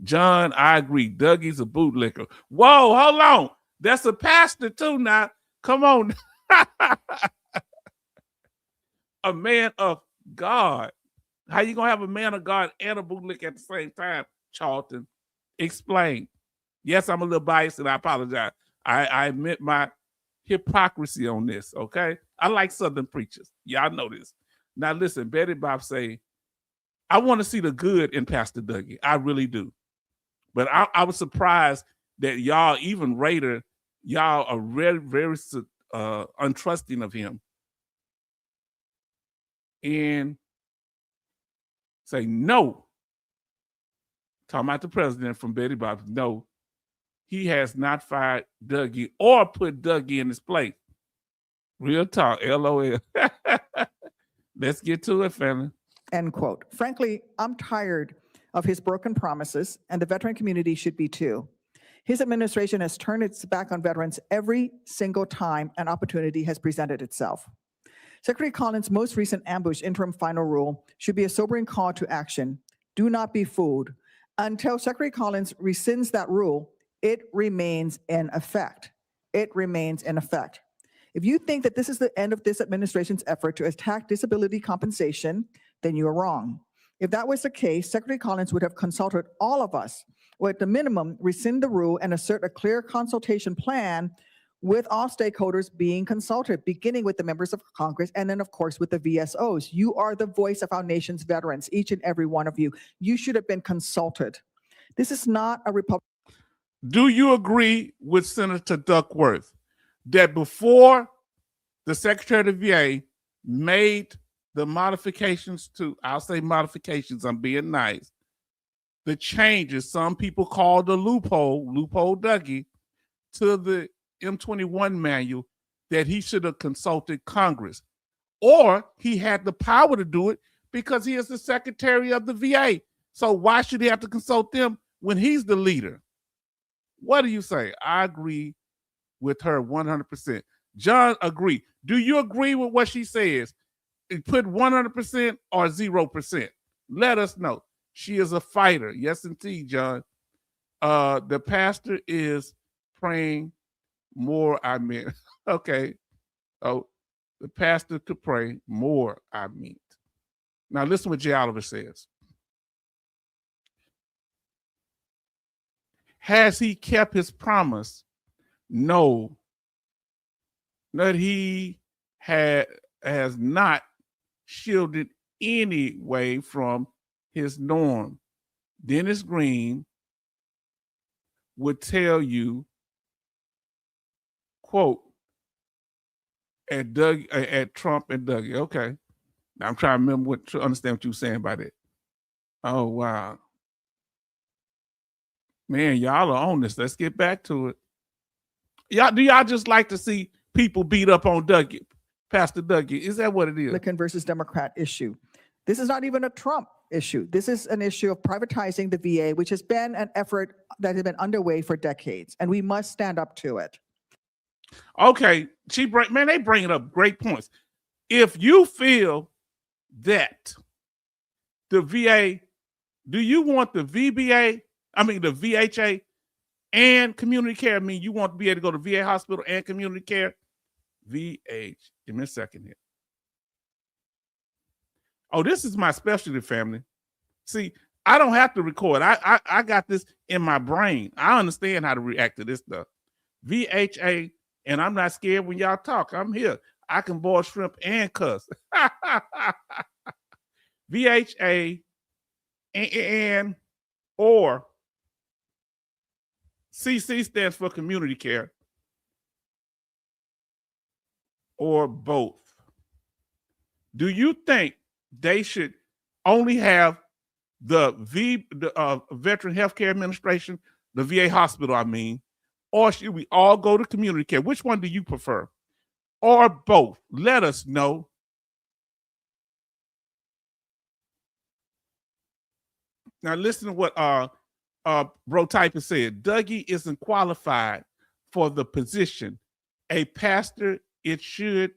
John, I agree. Dougie's a bootlicker. Whoa, hold on. That's a pastor too now. Come on. A man of God. How you gonna have a man of God and a bootlicker at the same time, Charlton? Explain. Yes, I'm a little biased and I apologize. I admit my hypocrisy on this, okay? I like Southern preachers. Y'all know this. Now listen, Betty Bob say, I want to see the good in Pastor Dougie. I really do. But I was surprised that y'all, even Raider, y'all are very, very untrusting of him. And say no. Talking about the president from Betty Bob. No, he has not fired Dougie or put Dougie in his place. Real talk, LOL. Let's get to it, family. End quote. Frankly, I'm tired of his broken promises, and the veteran community should be too. His administration has turned its back on veterans every single time an opportunity has presented itself. Secretary Collins' most recent ambush interim final rule should be a sobering call to action. Do not be fooled. Until Secretary Collins rescinds that rule, it remains in effect. It remains in effect. If you think that this is the end of this administration's effort to attack disability compensation, then you are wrong. If that was the case, Secretary Collins would have consulted all of us, or at the minimum, rescind the rule and assert a clear consultation plan with all stakeholders being consulted, beginning with the members of Congress and then, of course, with the VSOs. You are the voice of our nation's veterans, each and every one of you. You should have been consulted. This is not a Republican. Do you agree with Senator Duckworth that before the Secretary of the VA made the modifications to, I'll say modifications, I'm being nice, the changes some people call the loophole Dougie, to the M21 manual, that he should have consulted Congress? Or he had the power to do it because he is the Secretary of the VA. So why should he have to consult them when he's the leader? What do you say? I agree with her 100%. John, agree. Do you agree with what she says? Put 100% or 0%. Let us know. She is a fighter. Yes, indeed, John. The pastor is praying more, I meant. Okay. Oh, the pastor could pray more, I meant. Now listen what Jay Oliver says. Has he kept his promise? No. That he has not shielded any way from his norm. Dennis Green would tell you, quote, at Trump and Dougie. Okay. Now I'm trying to remember to understand what you were saying about it. Oh, wow. Man, y'all are on this. Let's get back to it. Do y'all just like to see people beat up on Dougie, Pastor Dougie? Is that what it is? Republican versus Democrat issue. This is not even a Trump issue. This is an issue of privatizing the VA, which has been an effort that has been underway for decades, and we must stand up to it. Okay, they bringing up great points. If you feel that the VA, do you want the VHA and community care? I mean, you want to be able to go to VA hospital and community care? Give me a second here. Oh, this is my specialty, family. See, I don't have to record. I got this in my brain. I understand how to react to this stuff. VHA, and I'm not scared when y'all talk. I'm here. I can boil shrimp and cuss. VHA and or CC stands for community care, or both. Do you think they should only have the Veteran Healthcare Administration, the VA hospital, I mean, or should we all go to community care? Which one do you prefer? Or both? Let us know. Now listen to what Bro Typer said. Dougie isn't qualified for the position. A pastor, it should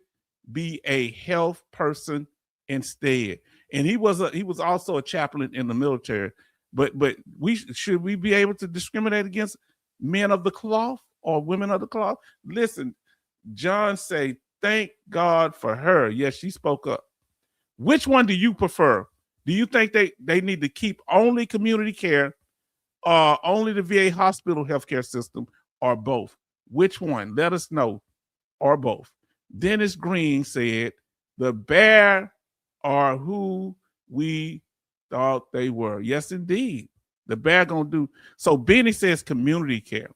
be a health person instead. And he was also a chaplain in the military. But should we be able to discriminate against men of the cloth or women of the cloth? Listen, John say, thank God for her. Yes, she spoke up. Which one do you prefer? Do you think they need to keep only community care, only the VA hospital healthcare system, or both? Which one? Let us know. Or both. Dennis Green said, the bear are who we thought they were. Yes, indeed. The bear gonna do. So Benny says community care.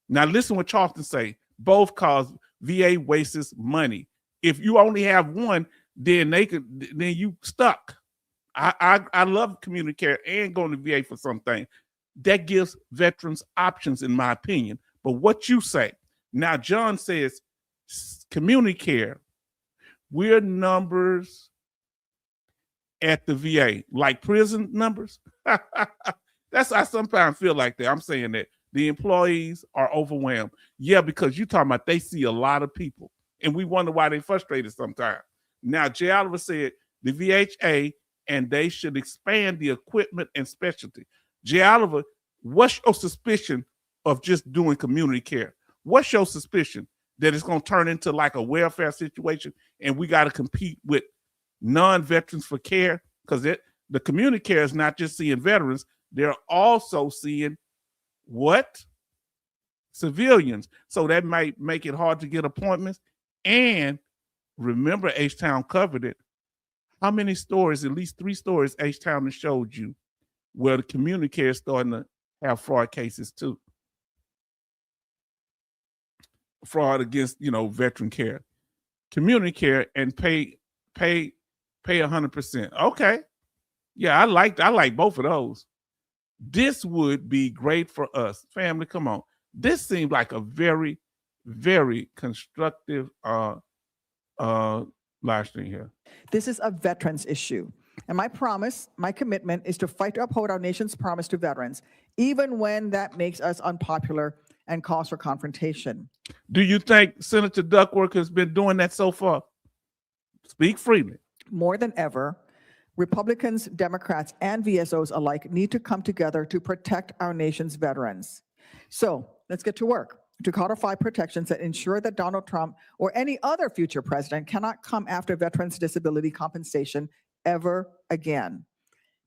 Now listen what Charleston say. Both cause VA wastes money. If you only have one, then you stuck. I love community care and going to VA for something. That gives veterans options, in my opinion. But what you say? Now, John says community care. We're numbers at the VA, like prison numbers. That's I sometimes feel like that. I'm saying that the employees are overwhelmed. Yeah, because you're talking about they see a lot of people, and we wonder why they're frustrated sometimes. Now, Jay Oliver said the VHA and they should expand the equipment and specialty. Jay Oliver, what's your suspicion of just doing community care? What's your suspicion that it's going to turn into like a welfare situation and we got to compete with non-veterans for care? Because the community care is not just seeing veterans, they're also seeing what? Civilians. So that might make it hard to get appointments. And remember, H-Town covered it. How many stories, at least 3 stories, H-Town has showed you where the community care is starting to have fraud cases too. Fraud against, veteran care. Community care and pay 100%. Okay. Yeah, I like both of those. This would be great for us. Family, come on. This seems like a very, very constructive live stream here. This is a veterans issue. And my promise, my commitment is to fight to uphold our nation's promise to veterans, even when that makes us unpopular and calls for confrontation. Do you think Senator Duckworth has been doing that so far? Speak freely. More than ever, Republicans, Democrats, and VSOs alike need to come together to protect our nation's veterans. So let's get to work to codify protections that ensure that Donald Trump or any other future president cannot come after veterans' disability compensation ever again.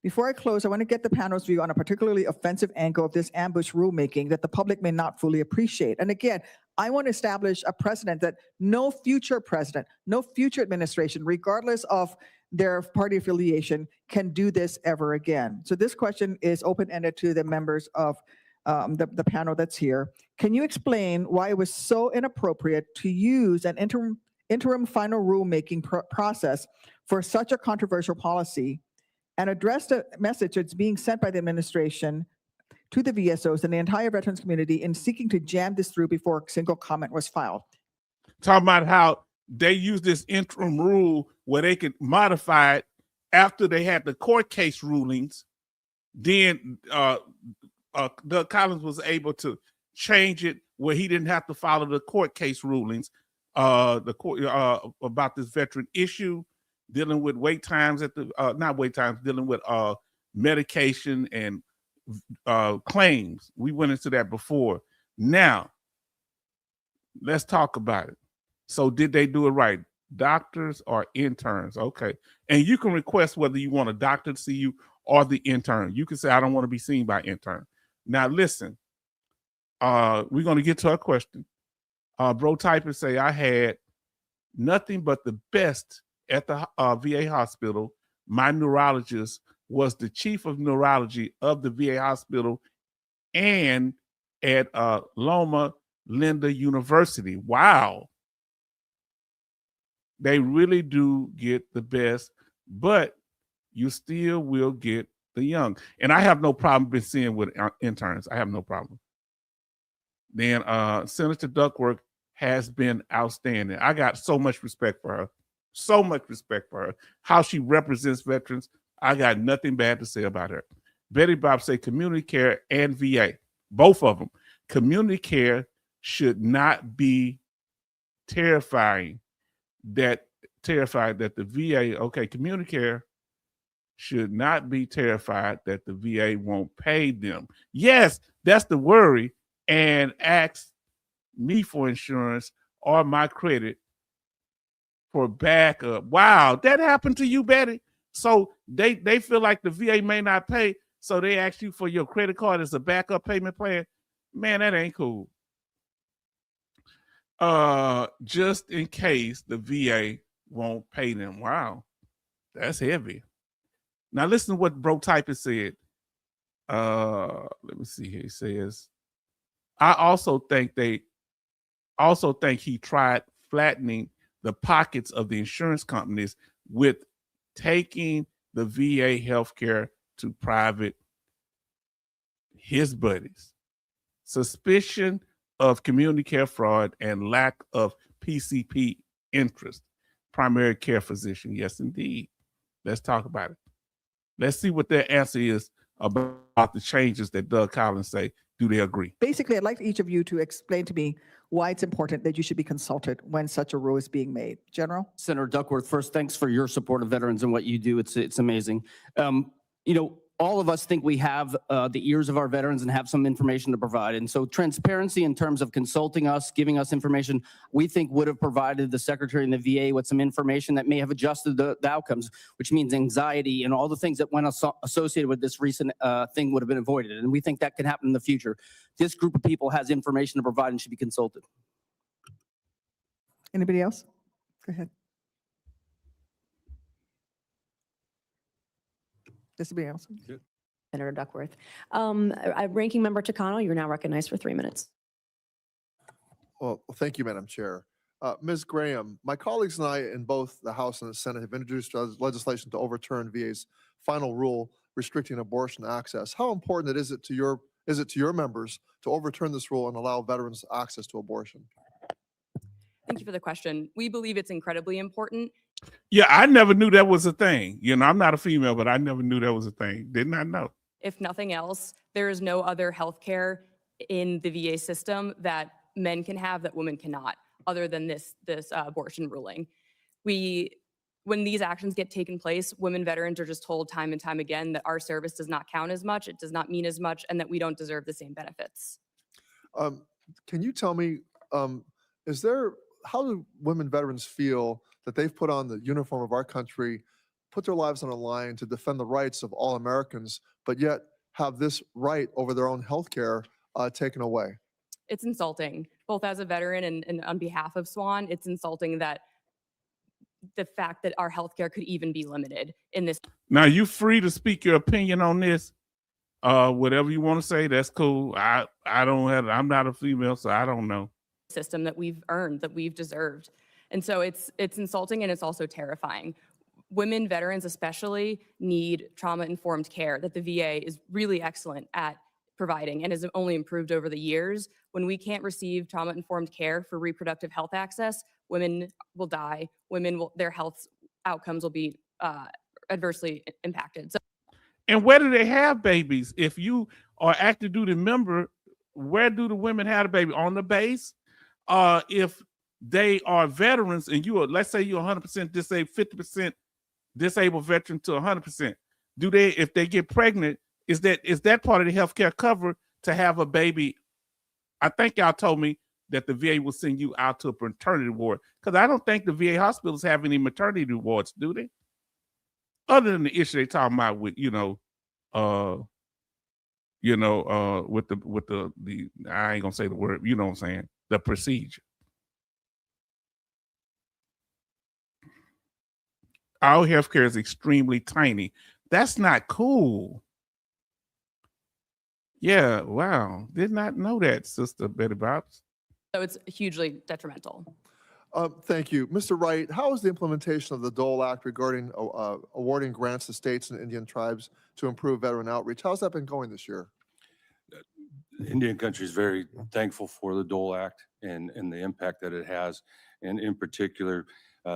Before I close, I want to get the panel's view on a particularly offensive angle of this ambush rulemaking that the public may not fully appreciate. And again, I want to establish a precedent that no future president, no future administration, regardless of their party affiliation, can do this ever again. So this question is open-ended to the members of the panel that's here. Can you explain why it was so inappropriate to use an interim final rulemaking process for such a controversial policy, and address the message that's being sent by the administration to the VSOs and the entire veterans community in seeking to jam this through before a single comment was filed? Talking about how they use this interim rule where they could modify it after they had the court case rulings. Then Doug Collins was able to change it where he didn't have to follow the court case rulings, the court about this veteran issue, dealing with wait times at the not wait times, dealing with medication and claims. We went into that before. Now, let's talk about it. So did they do it right? Doctors or interns? Okay. And you can request whether you want a doctor to see you or the intern. You can say, I don't want to be seen by intern. Now, listen, we're going to get to our question. Bro Typer say, I had nothing but the best at the VA hospital. My neurologist was the chief of neurology of the VA hospital and at Loma Linda University. Wow. They really do get the best, but you still will get the young. And I have no problem been seeing with interns. I have no problem. Then Senator Duckworth has been outstanding. I got so much respect for her. So much respect for her. How she represents veterans. I got nothing bad to say about her. Betty Bob say community care and VA, both of them. Community care should not be terrified that the VA, okay, community care should not be terrified that the VA won't pay them. Yes, that's the worry, and ask me for insurance or my credit for backup. Wow, that happened to you, Betty? So they feel like the VA may not pay, so they ask you for your credit card as a backup payment plan. Man, that ain't cool. Just in case the VA won't pay them. Wow, that's heavy. Now listen to what Bro Typist said. Let me see here. He says, I also think he tried flattening the pockets of the insurance companies with taking the VA healthcare to private, his buddies. Suspicion of community care fraud and lack of PCP interest. Primary care physician, yes, indeed. Let's talk about it. Let's see what their answer is about the changes that Doug Collins say. Do they agree? Basically, I'd like each of you to explain to me why it's important that you should be consulted when such a rule is being made. General? Senator Duckworth, first, thanks for your support of veterans and what you do. It's amazing. All of us think we have the ears of our veterans and have some information to provide. And so transparency in terms of consulting us, giving us information, we think would have provided the Secretary and the VA with some information that may have adjusted the outcomes, which means anxiety and all the things that went associated with this recent thing would have been avoided. And we think that can happen in the future. This group of people has information to provide and should be consulted. Anybody else? Go ahead. Anybody else? Senator Duckworth. Ranking Member Takano, you're now recognized for 3 minutes. Well, thank you, Madam Chair. Ms. Graham, my colleagues and I in both the House and the Senate have introduced legislation to overturn VA's final rule restricting abortion access. How important is it to your members to overturn this rule and allow veterans access to abortion? Thank you for the question. We believe it's incredibly important. Yeah, I never knew that was a thing. You know, I'm not a female, but I never knew that was a thing. Did not know. If nothing else, there is no other healthcare in the VA system that men can have that women cannot, other than this abortion ruling. When these actions get taken place, women veterans are just told time and time again that our service does not count as much, it does not mean as much, and that we don't deserve the same benefits. Can you tell me, how do women veterans feel that they've put on the uniform of our country, put their lives on the line to defend the rights of all Americans, but yet have this right over their own health care taken away? It's insulting, both as a veteran and on behalf of SWAN. It's insulting that the fact that our healthcare could even be limited in this. Now, you free to speak your opinion on this. Whatever you want to say, that's cool. I'm not a female, so I don't know. System that we've earned, that we've deserved. And so it's insulting and it's also terrifying. Women veterans especially need trauma-informed care that the VA is really excellent at providing and has only improved over the years. When we can't receive trauma-informed care for reproductive health access, women will die. Their health outcomes will be adversely impacted. And where do they have babies? If you are active duty member, where do the women have the baby? On the base? If they are veterans and you are, let's say you're 100% disabled, 50% disabled veteran to 100%, if they get pregnant, is that part of the healthcare cover to have a baby? I think y'all told me that the VA will send you out to a maternity ward, because I don't think the VA hospitals have any maternity wards, do they? Other than the issue they talking about with, with the I ain't gonna say the word, you know what I'm saying, the procedure. Our healthcare is extremely tiny. That's not cool. Yeah, wow. Did not know that, Sister Betty Bobs. So it's hugely detrimental. Thank you. Mr. Wright, how is the implementation of the Dole Act regarding awarding grants to states and Indian tribes to improve veteran outreach? How's that been going this year? Indian country is very thankful for the Dole Act and the impact that it has. And in particular,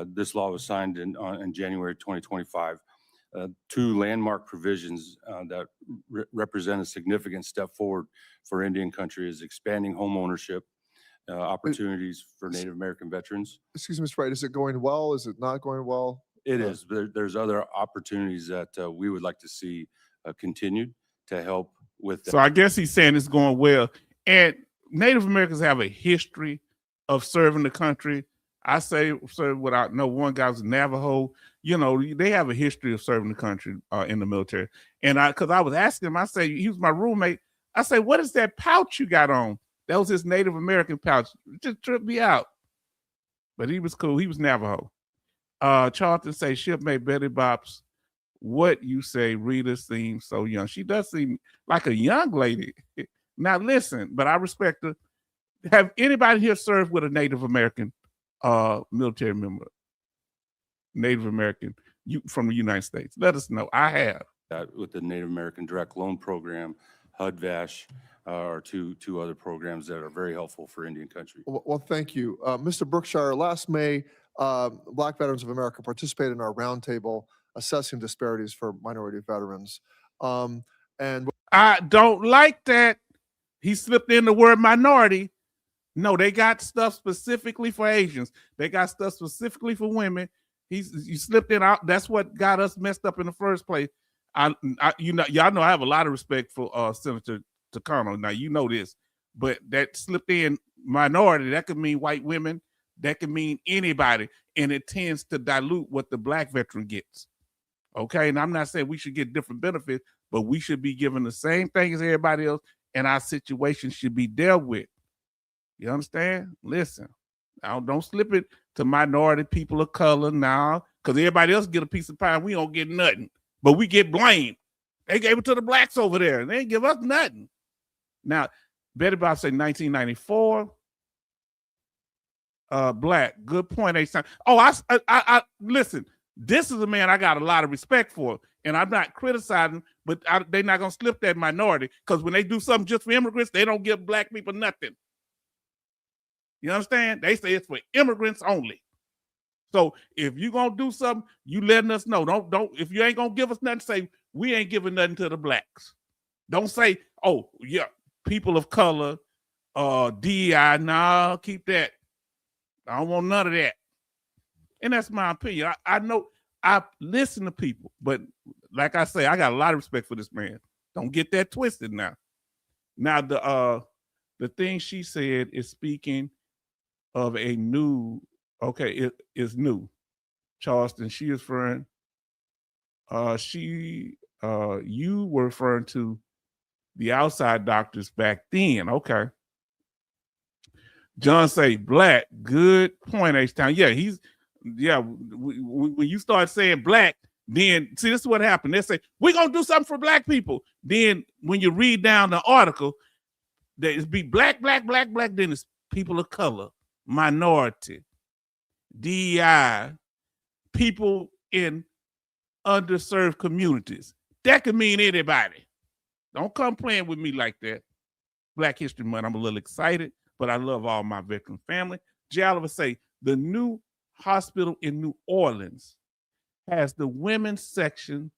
this law was signed in January 2025. Two landmark provisions that represent a significant step forward for Indian country is expanding home ownership opportunities for Native American veterans. Excuse me, Mr. Wright, is it going well? Is it not going well? It is. There's other opportunities that we would like to see continued to help with that. So I guess he's saying it's going well. And Native Americans have a history of serving the country. I say, without no one guy was Navajo, you know, they have a history of serving the country in the military. And because I was asking him, I say, he was my roommate. I say, what is that pouch you got on? That was his Native American pouch. It just tripped me out. But he was cool. He was Navajo. Charlton say, shipmate Betty Bops, what you say, Rita seems so young. She does seem like a young lady. Now listen, but I respect her. Have anybody here served with a Native American military member? Native American from the United States? Let us know. I have. With the Native American Direct Loan Program, HUD-VASH, are two other programs that are very helpful for Indian country. Well, thank you. Mr. Brookshire, last May, Black Veterans of America participated in our roundtable assessing disparities for minority veterans. And I don't like that. He slipped in the word minority. No, they got stuff specifically for Asians. They got stuff specifically for women. You slipped in out. That's what got us messed up in the first place. Y'all know I have a lot of respect for Senator Takano. Now you know this, but that slipped in minority. That could mean white women. That could mean anybody, and it tends to dilute what the Black veteran gets. Okay, and I'm not saying we should get different benefits, but we should be given the same thing as everybody else, and our situation should be dealt with. You understand? Listen, now don't slip it to minority people of color now, because everybody else get a piece of pie and we don't get nothing, but we get blamed. They gave it to the blacks over there, and they didn't give us nothing. Now, Betty Bob said 1994. Black, good point. Oh, I listen. This is a man I got a lot of respect for, and I'm not criticizing, but they're not gonna slip that minority, because when they do something just for immigrants, they don't give Black people nothing. You understand? They say it's for immigrants only. So if you're gonna do something, you letting us know. Don't if you ain't gonna give us nothing, say we ain't giving nothing to the Blacks. Don't say, oh yeah, people of color, DEI. Nah, keep that. I don't want none of that. And that's my opinion. I know I listen to people, but like I say, I got a lot of respect for this man. Don't get that twisted now. Now the thing she said is speaking of a new, okay, it is new. Charleston, she is referring, you were referring to the outside doctors back then. Okay. John say Black, good point, H-Town. Yeah, when you start saying Black, then see, this is what happened. They say, we're going to do something for Black people. Then when you read down the article, there's be Black, then it's people of color, minority, DEI, people in underserved communities. That could mean anybody. Don't come playing with me like that. Black History Month, I'm a little excited, but I love all my veteran family. Jay Oliver say, the new hospital in New Orleans has the women's section,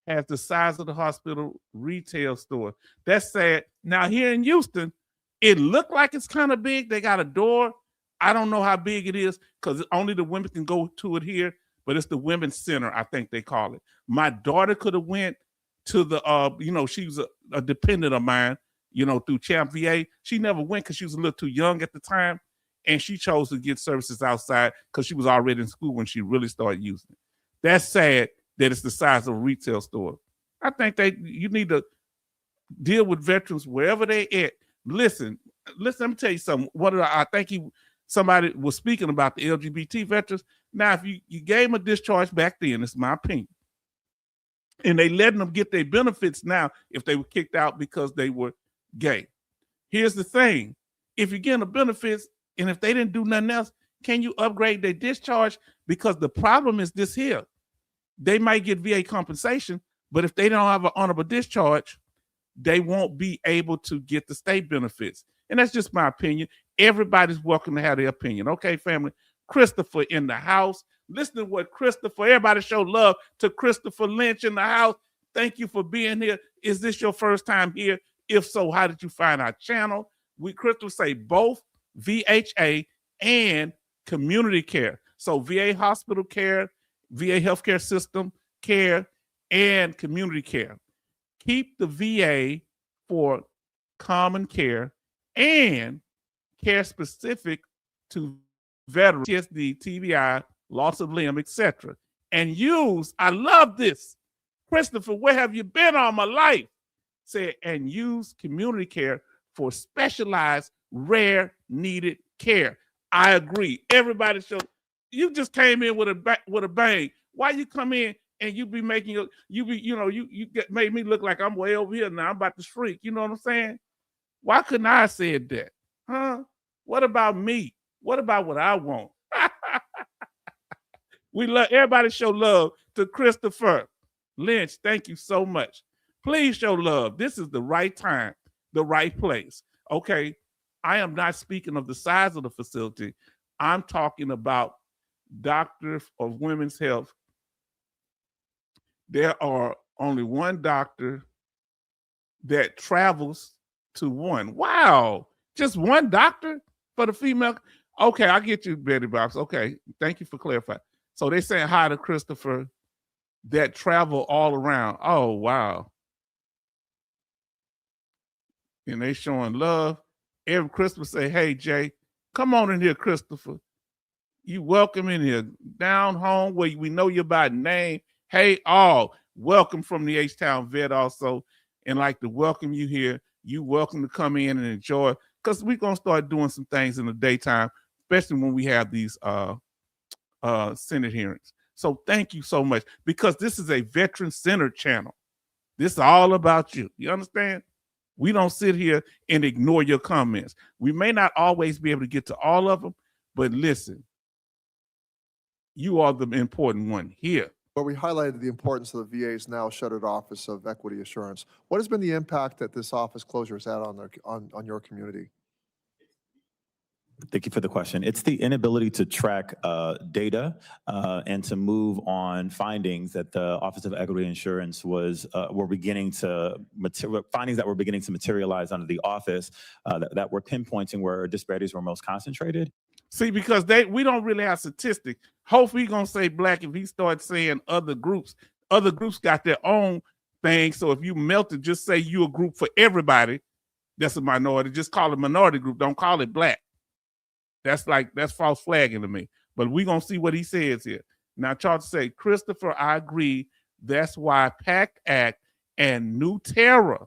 has the size of the hospital retail store. That's sad. Now here in Houston, it looked like it's kind of big. They got a door. I don't know how big it is because only the women can go to it here, but it's the women's center, I think they call it. My daughter could have went to the, she was a dependent of mine, through Champ VA. She never went because she was a little too young at the time. And she chose to get services outside because she was already in school when she really started using it. That's sad that it's the size of a retail store. I think you need to deal with veterans wherever they at. Listen, let me tell you something. I think somebody was speaking about the LGBT veterans. Now, if you gave them a discharge back then, it's my opinion, and they letting them get their benefits now if they were kicked out because they were gay. Here's the thing. If you're getting the benefits, and if they didn't do nothing else, Can you upgrade their discharge? Because the problem is this here. They might get VA compensation, but if they don't have an honorable discharge, they won't be able to get the state benefits. And that's just my opinion. Everybody's welcome to have their opinion. Okay, family. Christopher in the house. Listen to what Christopher, everybody show love to Christopher Lynch in the house. Thank you for being here. Is this your first time here? If so, how did you find our channel? Christopher say both VHA and community care. So VA hospital care, VA healthcare system care, and community care. Keep the VA for common care and care specific to veterans, PTSD, TBI, loss of limb, etc. And use, I love this. Christopher, where have you been all my life? Said, and use community care for specialized, rare, needed care. I agree. Everybody show, you just came in with a bang. Why you come in and you be making, made me look like I'm way over here now. I'm about to shriek. You know what I'm saying? Why couldn't I have said that? Huh? What about me? What about what I want? We love, everybody show love to Christopher Lynch. Thank you so much. Please show love. This is the right time, the right place. Okay. I am not speaking of the size of the facility. I'm talking about Doctor of Women's Health. There are only one doctor that travels to one. Wow. Just one doctor for the female? Okay, I get you, Betty Box. Okay, thank you for clarifying. So they're saying hi to Christopher that travel all around. Oh, wow. And they showing love. Every Christopher say, hey, Jay, come on in here, Christopher. You welcome in here. Down home where we know you by name. Hey, all. Welcome from the H-Town Vet also. And like to welcome you here. You welcome to come in and enjoy. Because we're going to start doing some things in the daytime, especially when we have these Senate hearings. So thank you so much. Because this is a veteran-centered channel. This is all about you. You understand? We don't sit here and ignore your comments. We may not always be able to get to all of them, but listen, you are the important one here. But we highlighted the importance of the VA's now shuttered Office of Equity Assurance. What has been the impact that this office closure has had on your community? Thank you for the question. It's the inability to track data and to move on findings that the Office of Equity Insurance findings that were beginning to materialize under the office that were pinpointing where disparities were most concentrated. See, because we don't really have statistics. Hopefully he's gonna say Black if he starts saying other groups got their own thing. So if you melted, just say you a group for everybody that's a minority. Just call it minority group. Don't call it Black. That's false flagging to me. But we're going to see what he says here. Now, Charles say, Christopher, I agree. That's why PACT Act and New Terra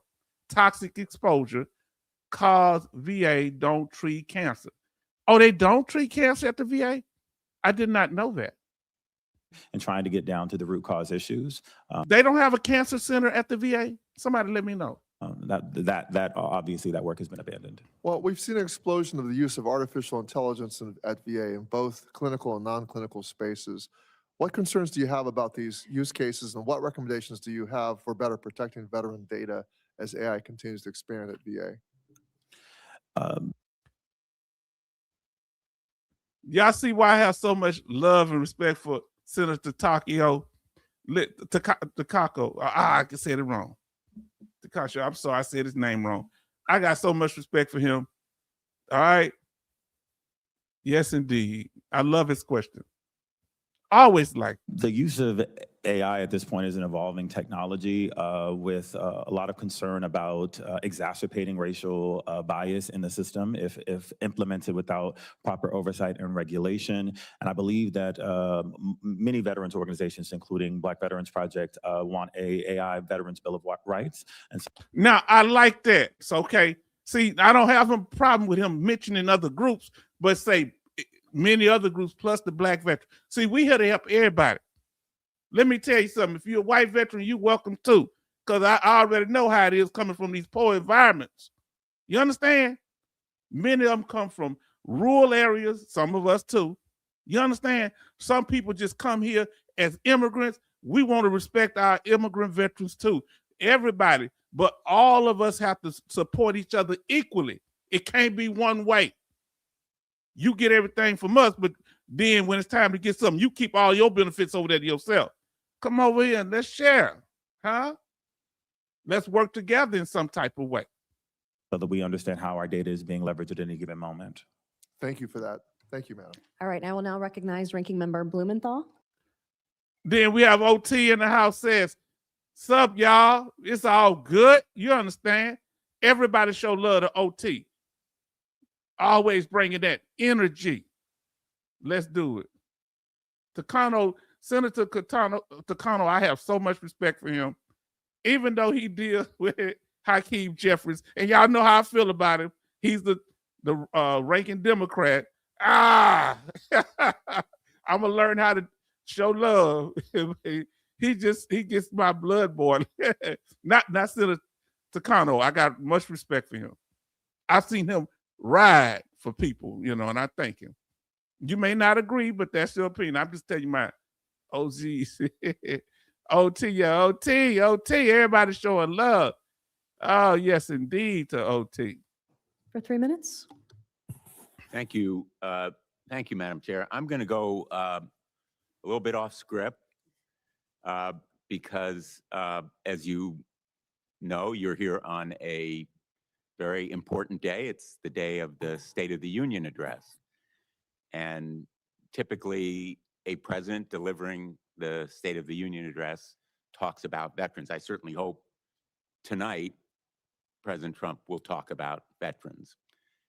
toxic exposure cause VA don't treat cancer. Oh, they don't treat cancer at the VA? I did not know that. And trying to get down to the root cause issues. They don't have a cancer center at the VA? Somebody let me know. That obviously that work has been abandoned. Well, we've seen an explosion of the use of artificial intelligence at VA in both clinical and non-clinical spaces. What concerns do you have about these use cases, and what recommendations do you have for better protecting veteran data as AI continues to expand at VA? Y'all see why I have so much love and respect for Senator Takako? I can say it wrong. Takashi, I'm sorry, I said his name wrong. I got so much respect for him. All right. Yes, indeed. I love his question. Always like the use of AI at this point is an evolving technology with a lot of concern about exacerbating racial bias in the system if implemented without proper oversight and regulation. And I believe that many veterans organizations, including Black Veterans Project, want a AI Veterans Bill of Rights. And so now I like that. So, okay. See, I don't have a problem with him mentioning other groups, but say many other groups plus the Black veteran. See, we here to help everybody. Let me tell you something. If you're a white veteran, you're welcome too, because I already know how it is coming from these poor environments. You understand? Many of them come from rural areas, some of us too, You understand? Some people just come here as immigrants. We want to respect our immigrant veterans too. Everybody, but all of us have to support each other equally. It can't be one way. You get everything from us, but then when it's time to get something, you keep all your benefits over there to yourself. Come over here and let's share, huh? Let's work together in some type of way. so that we understand how our data is being leveraged at any given moment. Thank you for that. Thank you, Madam. All right, I will now recognize Ranking Member Blumenthal. Then we have OT in the house says, sup, y'all? It's all good. You understand? Everybody show love to OT. Always bringing that energy. Let's do it. Takano, Senator Takano, I have so much respect for him. Even though he deals with Hakeem Jeffries, and y'all know how I feel about him. He's the ranking Democrat. I'm gonna learn how to show love. he gets my blood boiling. not Senator Takano. I got much respect for him. I've seen him ride for people, and I thank him. You may not agree, but that's your opinion. I'm just telling you my OGs. OT, yeah, OT. Everybody showing love. Oh, yes, indeed, to OT. For 3 minutes. Thank you. Thank you, Madam Chair. I'm going to go a little bit off script because, as you know, you're here on a very important day. It's the day of the State of the Union address. And typically, a president delivering the State of the Union address talks about veterans. I certainly hope tonight President Trump will talk about veterans.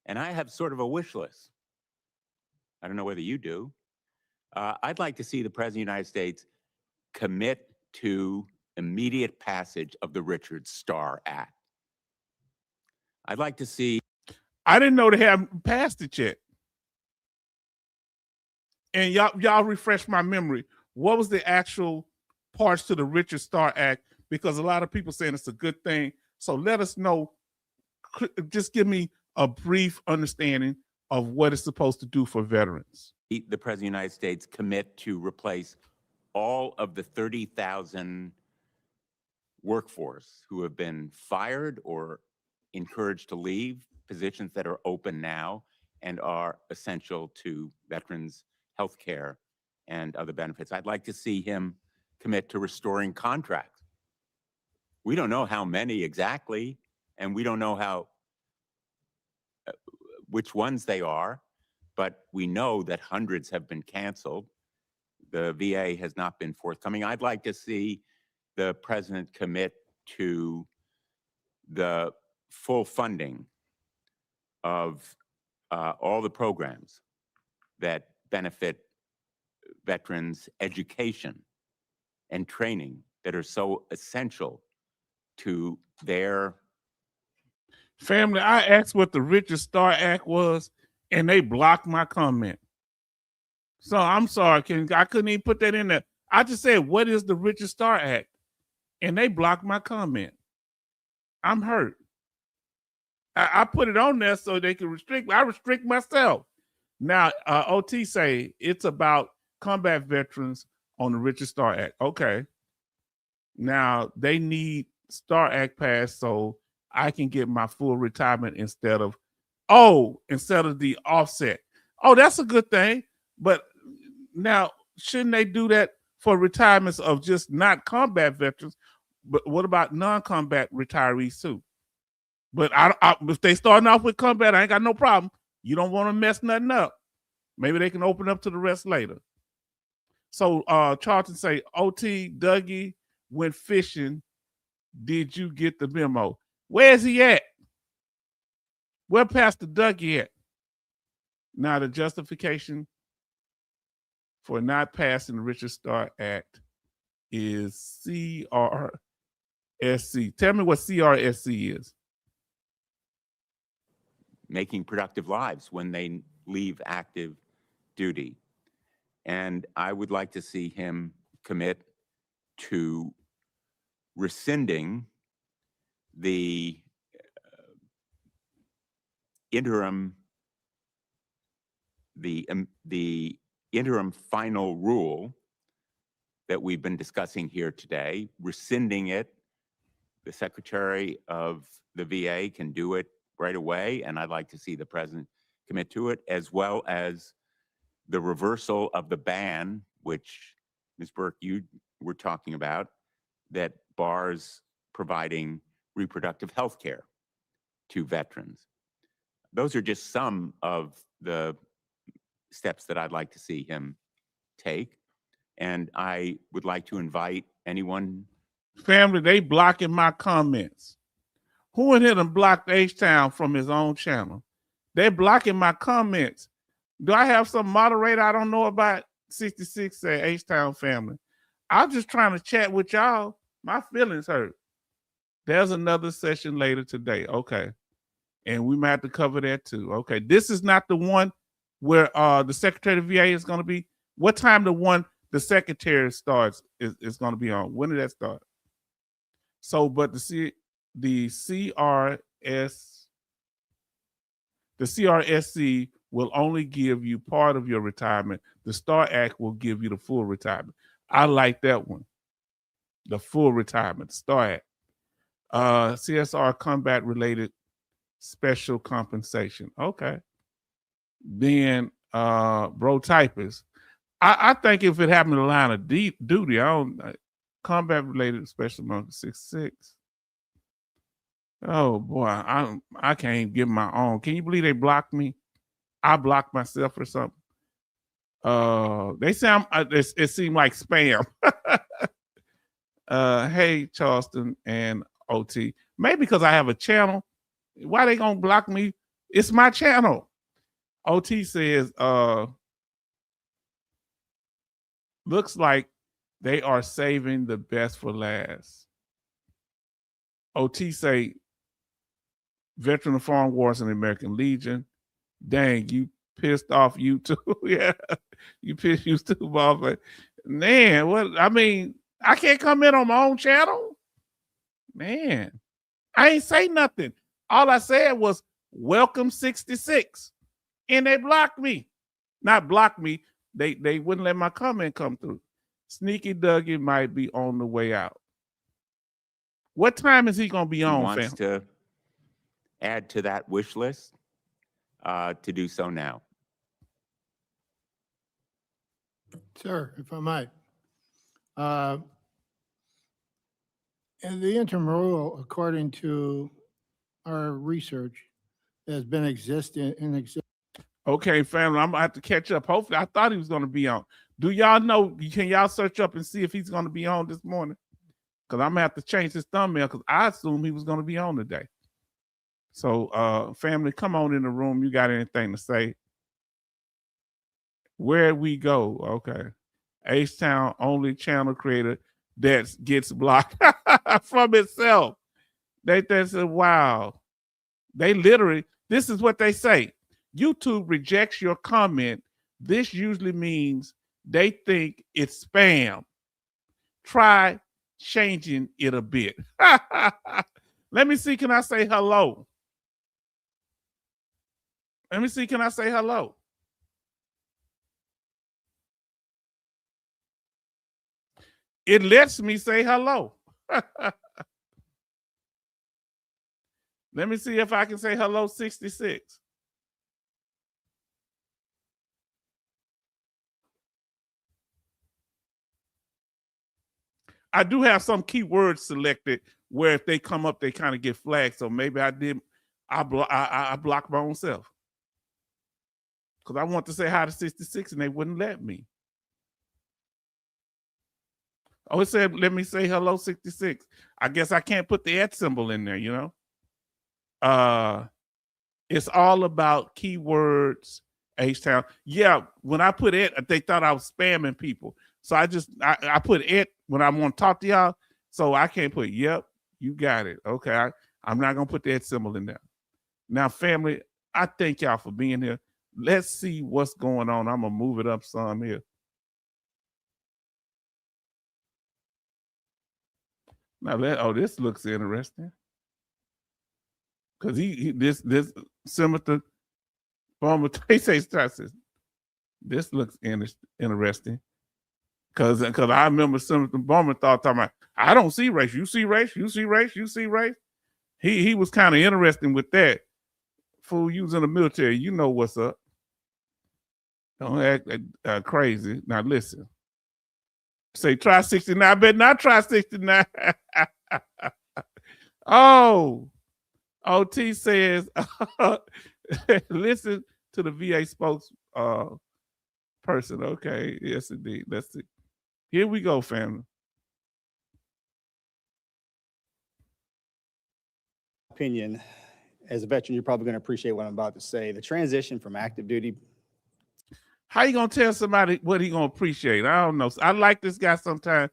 And I have sort of a wish list. I don't know whether you do. I'd like to see the President of the United States commit to immediate passage of the Richard Starr Act. I'd like to see. I didn't know they hadn't passed it yet. And y'all refresh my memory. What was the actual parts to the Richard Starr Act? Because a lot of people saying it's a good thing. So let us know. Just give me a brief understanding of what it's supposed to do for veterans. The President of the United States commit to replace all of the 30,000 workforce who have been fired or encouraged to leave positions that are open now and are essential to veterans' health care and other benefits. I'd like to see him commit to restoring contracts. We don't know how many exactly, and we don't know how which ones they are, but we know that hundreds have been canceled. The VA has not been forthcoming. I'd like to see the president commit to the full funding of all the programs that benefit veterans' education and training that are so essential to their family. I asked what the Richard Starr Act was, and they blocked my comment. So I'm sorry, I couldn't even put that in there. I just said, what is the Richard Starr Act? And they blocked my comment. I'm hurt. I put it on there so they can restrict me. I restrict myself. Now, OT say it's about combat veterans on the Richard Starr Act. Okay. Now, they need Starr Act passed so I can get my full retirement instead of the offset. Oh, that's a good thing. But now, shouldn't they do that for retirements of just not combat veterans? But what about non-combat retirees too? But if they starting off with combat, I ain't got no problem. You don't want to mess nothing up. Maybe they can open up to the rest later. So Charlton say, OT, Dougie went fishing. Did you get the memo? Where's he at? Where Pastor Dougie at? Now the justification for not passing the Richard Starr Act is CRSC. Tell me what CRSC is. making productive lives when they leave active duty. And I would like to see him commit to rescinding the interim, the interim final rule that we've been discussing here today, rescinding it. The Secretary of the VA can do it right away, and I'd like to see the President commit to it, as well as the reversal of the ban, which Ms. Burke, you were talking about, that bars providing reproductive health care to veterans. Those are just some of the steps that I'd like to see him take. And I would like to invite anyone. Family, they blocking my comments. Who in here done blocked H-Town from his own channel? They're blocking my comments. Do I have some moderator I don't know about? 66 said H-Town family. I'm just trying to chat with y'all. My feelings hurt. There's another session later today. Okay. And we might have to cover that too. Okay. This is not the one where the Secretary of VA is going to be. What time the one the Secretary starts is going to be on? When did that start? So, but the CRSC will only give you part of your retirement. The STAR Act will give you the full retirement. I like that one. The full retirement, STAR Act. CSR combat related special compensation. Okay. Then bro typist. I think if it happened in the line of duty, I don't combat related special number 66. Oh boy, I can't give my own. Can you believe they blocked me? I blocked myself or something. They sound it seemed like spam. Hey Charleston and OT. Maybe because I have a channel. Why they gonna block me? It's my channel. OT says looks like they are saving the best for last. OT say Veteran of Foreign Wars and the American Legion. Dang, you pissed off you too. Yeah, you pissed you too, Bob. Man, what? I mean, I can't comment on my own channel. Man, I ain't say nothing. All I said was welcome 66, and they blocked me. Not blocked me. They wouldn't let my comment come through. Sneaky Dougie might be on the way out. What time is he gonna be on? He wants fam? to add to that wish list, to do so now. Sir, if I might. And the interim rule, according to our research, has been in existence. Okay, family, I'm gonna have to catch up. Hopefully, I thought he was gonna be on. Do y'all know? Can y'all search up and see if he's gonna be on this morning? Because I'm gonna have to change his thumbnail because I assume he was gonna be on today. So, family, come on in the room. You got anything to say? Where we go? Okay, H-Town only channel creator that gets blocked from itself. They said, wow. They literally. This is what they say. YouTube rejects your comment. This usually means they think it's spam. Try changing it a bit. Let me see. Can I say hello? Let me see. Can I say hello? It lets me say hello. Let me see if I can say hello 66. I do have some keywords selected where if they come up, they kind of get flagged. So maybe I blocked my own self. Because I want to say hi to 66 and they wouldn't let me. Oh, it said, let me say hello 66. I guess I can't put the @ symbol in there, you know? It's all about keywords, H-Town. Yeah, when I put it, they thought I was spamming people. So I put it when I want to talk to y'all. So I can't put, yep, you got it. Okay, I'm not going to put that symbol in there. Now, family, I thank y'all for being here. Let's see what's going on. I'm going to move it up some here. Now, this looks interesting. Because this Senator Farmer, he says, This looks interesting. Cause I remember Senator Blumenthal talking about, I don't see race. You see race? You see race? You see race? He was kind of interesting with that. Fool, you was in the military. You know what's up. Don't act crazy. Now listen. Say try 69. I bet not try 69. Oh, OT says, listen to the VA spokesperson. Okay, yes indeed. Let's see. Here we go, family. Opinion, as a veteran, you're probably going to appreciate what I'm about to say. The transition from active duty. How you gonna tell somebody what he gonna appreciate? I don't know. I like this guy sometimes.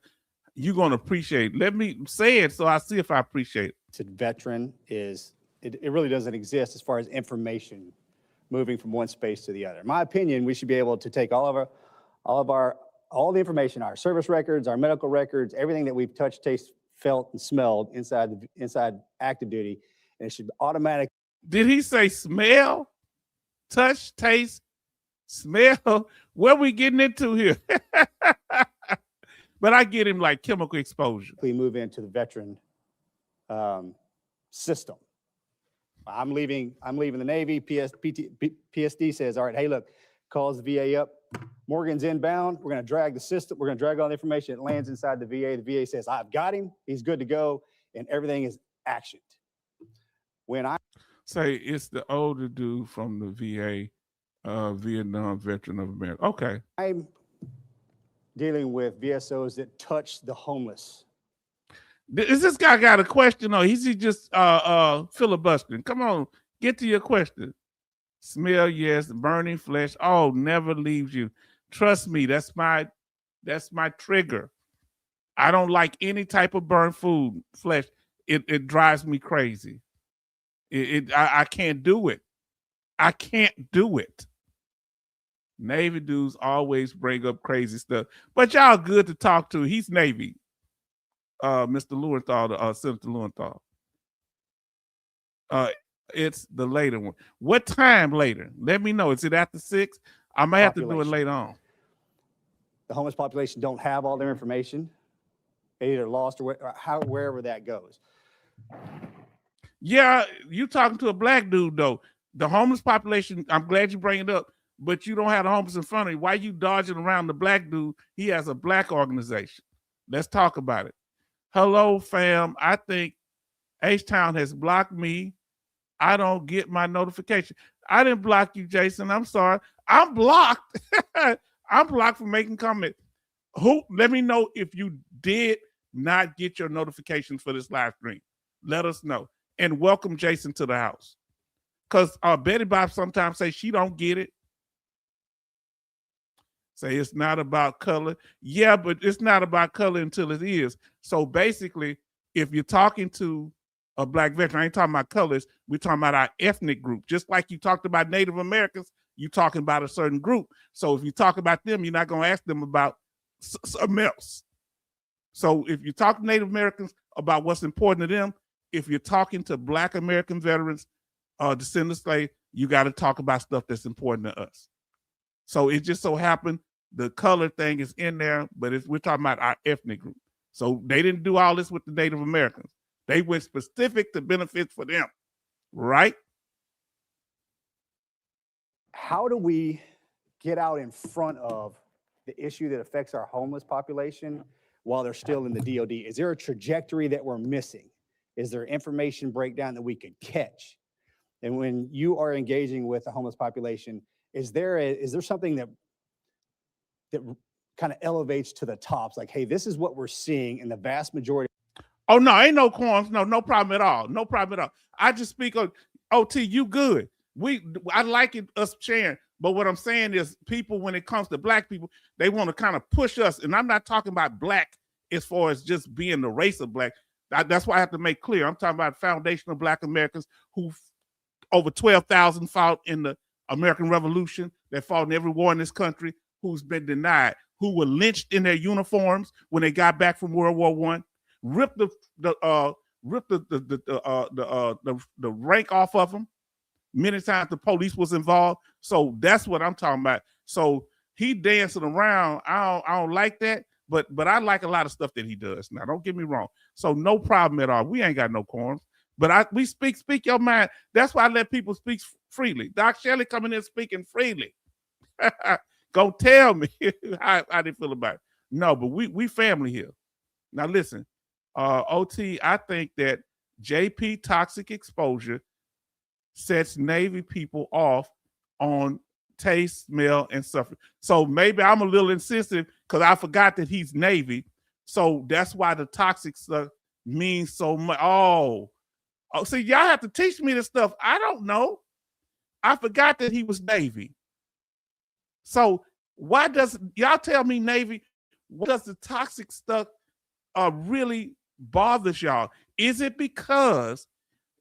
You gonna appreciate. Let me say it so I see if I appreciate it. To veteran is, it really doesn't exist as far as information moving from one space to the other. In my opinion, we should be able to take all the information, our service records, our medical records, everything that we've touched, tasted, felt, and smelled inside active duty, and it should automatically. Did he say smell, touch, taste, smell? What we getting into here? But I get him like chemical exposure. Move into the veteran system. I'm leaving the Navy. PSD says, all right, hey, look, calls the VA up. Morgan's inbound. We're going to drag the system. We're going to drag all the information. It lands inside the VA. The VA says, I've got him. He's good to go. And everything is actioned. When I say it's the older dude from the VA, Vietnam veteran of America. Okay. I'm dealing with VSOs that touch the homeless. Is this guy got a question or is he just filibustering? Come on, get to your question. Smell, yes. Burning flesh. Oh, never leaves you. Trust me, that's my trigger. I don't like any type of burnt food, flesh. It drives me crazy. I can't do it. I can't do it. Navy dudes always bring up crazy stuff, but y'all good to talk to. He's Navy. Mr. Lowenthal, Senator Lowenthal. It's the later one. What time later? Let me know. Is it after 6? I might have to do it later on. The homeless population don't have all their information. They either lost or wherever that goes. Yeah, you talking to a black dude though. The homeless population, I'm glad you bring it up, but you don't have the homeless in front of you. Why you dodging around the black dude? He has a black organization. Let's talk about it. Hello, fam. I think H-Town has blocked me. I don't get my notification. I didn't block you, Jason. I'm sorry. I'm blocked. I'm blocked for making comment. Let me know if you did not get your notifications for this live stream. Let us know. And welcome Jason to the house. Because Betty Bob sometimes say she don't get it. Say it's not about color. Yeah, but it's not about color until it is. So basically, if you're talking to a black veteran, I ain't talking about colors, we're talking about our ethnic group. Just like you talked about Native Americans, you're talking about a certain group. So if you talk about them, you're not going to ask them about something else. So if you talk to Native Americans about what's important to them, if you're talking to Black American veterans, descendants of slaves, you got to talk about stuff that's important to us. So it just so happened the color thing is in there, but we're talking about our ethnic group. So they didn't do all this with the Native Americans. They went specific to benefits for them, right? How do we get out in front of the issue that affects our homeless population while they're still in the DOD? Is there a trajectory that we're missing? Is there information breakdown that we could catch? And when you are engaging with the homeless population, is there something that kind of elevates to the tops? Like, hey, this is what we're seeing in the vast majority. Oh, no, ain't no qualms. No problem at all. No problem at all. I just speak on OT, you good. I like it, us sharing. But what I'm saying is people, when it comes to black people, they want to kind of push us. And I'm not talking about black as far as just being the race of black. That's why I have to make clear. I'm talking about foundational Black Americans who over 12,000 fought in the American Revolution, that fought in every war in this country, who's been denied, who were lynched in their uniforms when they got back from World War I, ripped the rank off of them. Many times the police was involved. So that's what I'm talking about. So he dancing around. I don't like that, but I like a lot of stuff that he does. Now, don't get me wrong. So no problem at all. We ain't got no quorums. But we speak your mind. That's why I let people speak freely. Doc Shelley coming in speaking freely. Go tell me how they feel about it. No, but we family here. Now listen, OT, I think that JP toxic exposure sets Navy people off on taste, smell, and suffering. So maybe I'm a little insensitive because I forgot that he's Navy. So that's why the toxic stuff means so much. Oh, see, y'all have to teach me this stuff. I don't know. I forgot that he was Navy. So why does y'all tell me, Navy, what does the toxic stuff really bothers y'all? Is it because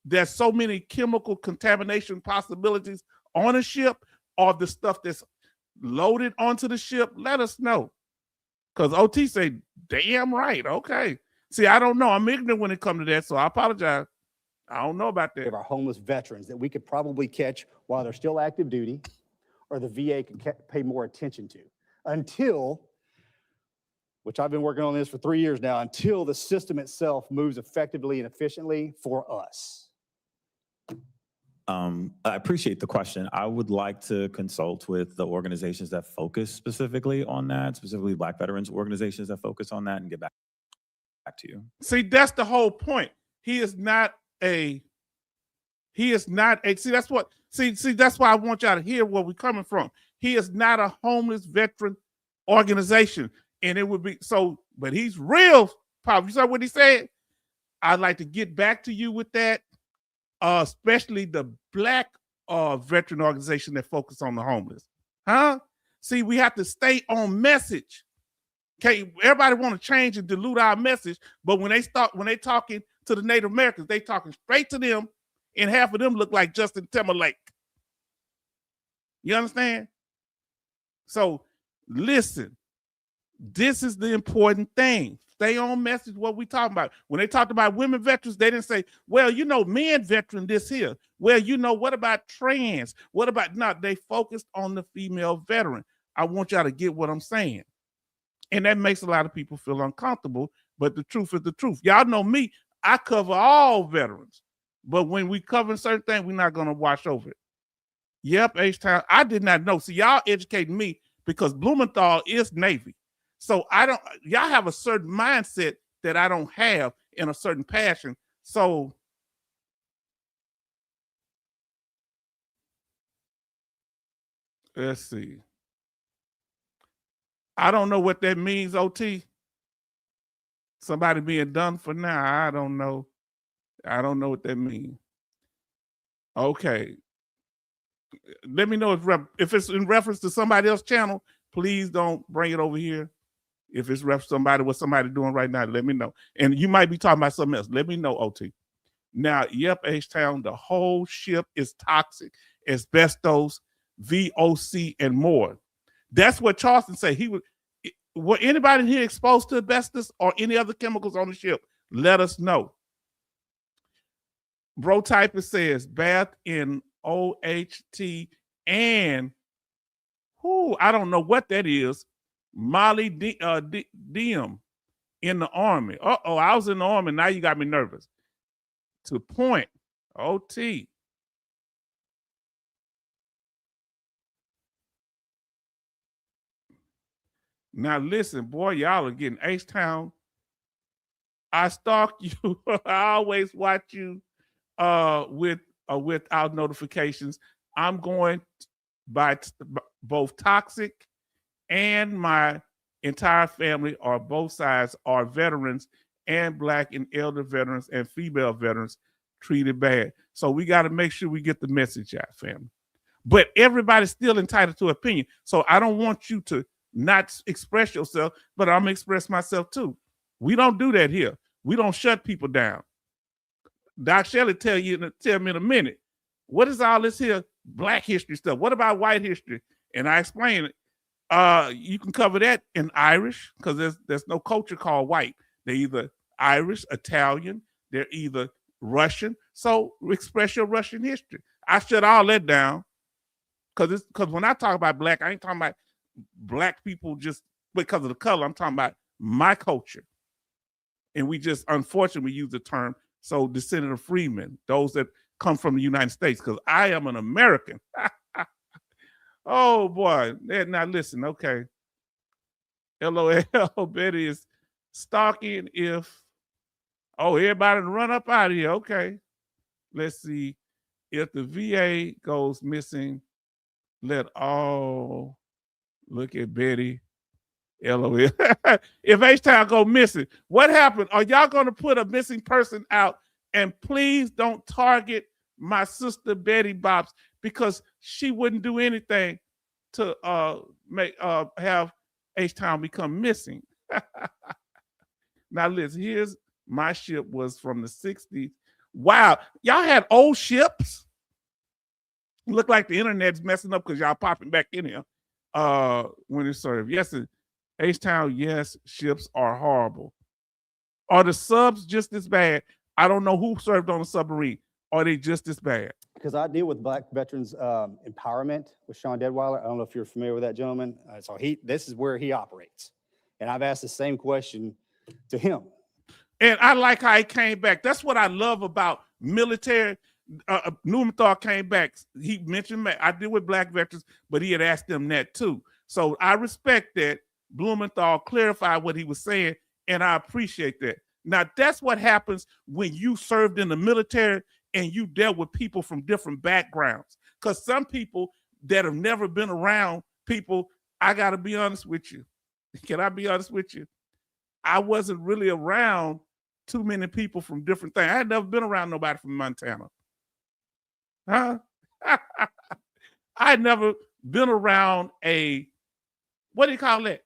there's so many chemical contamination possibilities on a ship, or the stuff that's loaded onto the ship? Let us know. Because OT say, damn right. Okay. See, I don't know. I'm ignorant when it comes to that, so I apologize. I don't know about that. Of our homeless veterans that we could probably catch while they're still active duty, or the VA could pay more attention to, until, which I've been working on this for 3 years now, until the system itself moves effectively and efficiently for us. I appreciate the question. I would like to consult with the organizations that focus specifically on that, specifically Black veterans organizations that focus on that, and get back to you. See, that's the whole point. See, that's why I want y'all to hear where we're coming from. He is not a homeless veteran organization. And it would be so, but he's real powerful. You saw what he said? I'd like to get back to you with that, especially the Black veteran organization that focus on the homeless. Huh? See, we have to stay on message. Okay, everybody want to change and dilute our message, but when they talking to the Native Americans, they talking straight to them, and half of them look like Justin Timberlake. You understand? So listen, this is the important thing. Stay on message what we talking about. When they talked about women veterans, they didn't say, well, men veteran this here. Well, what about trans? What about not? They focused on the female veteran. I want y'all to get what I'm saying. And that makes a lot of people feel uncomfortable, but the truth is the truth. Y'all know me, I cover all veterans. But when we cover certain things, we're not going to wash over it. Yep, H-Town. I did not know. See, y'all educating me because Blumenthal is Navy. So y'all have a certain mindset that I don't have, and a certain passion. So let's see. I don't know what that means, OT. Somebody being done for now. I don't know. I don't know what that means. Okay. Let me know if it's in reference to somebody else's channel. Please don't bring it over here. If it's what somebody doing right now, let me know. And you might be talking about something else. Let me know, OT. Now, yep, H-Town, the whole ship is toxic. Asbestos, VOC, and more. That's what Charleston said. Were anybody here exposed to asbestos or any other chemicals on the ship? Let us know. Bro Typer says bath in OHT and I don't know what that is. Molly Diem in the Army. Uh-oh, I was in the Army. Now you got me nervous. To point. OT. Now listen, boy, y'all are getting H-Town. I stalk you. I always watch you without notifications. I'm going by both toxic and my entire family, or both sides, are veterans, and Black and elder veterans and female veterans treated bad. So we got to make sure we get the message out, family. But everybody's still entitled to opinion. So I don't want you to not express yourself, but I'm gonna express myself too. We don't do that here. We don't shut people down. Doc Shelley tell me in a minute, what is all this here Black history stuff? What about white history? And I explain it. You can cover that in Irish, because there's no culture called white. They're either Irish, Italian, they're either Russian. So express your Russian history. I shut all that down because when I talk about Black, I ain't talking about black people just because of the color. I'm talking about my culture. And we just, unfortunately, use the term, so descendant of freedmen, those that come from the United States, because I am an American. Oh, boy. Now, listen, okay. LOL, Betty is stalking if, everybody run up out of here. Okay. Let's see. If the VA goes missing, let all look at Betty. LOL. If H-Town go missing, what happened? Are y'all going to put a missing person out? And please don't target my sister Betty Bops, because she wouldn't do anything to have H-Town become missing. Now listen, here's my ship was from the 60s. Wow, y'all had old ships? Look like the internet's messing up because y'all popping back in here when it's served. Yes, H-Town, yes, ships are horrible. Are the subs just as bad? I don't know who served on a submarine. Are they just as bad? Because I deal with Black Veterans Empowerment with Sean Deadweiler. I don't know if you're familiar with that gentleman. So this is where he operates. And I've asked the same question to him. And I like how he came back. That's what I love about military. Numenthal came back. He mentioned, I deal with Black veterans, but he had asked them that too. So I respect that Blumenthal clarified what he was saying, and I appreciate that. Now, that's what happens when you served in the military and you dealt with people from different backgrounds. Because some people that have never been around people, I got to be honest with you. Can I be honest with you? I wasn't really around too many people from different things. I had never been around nobody from Montana. Huh? I had never been around what do you call that?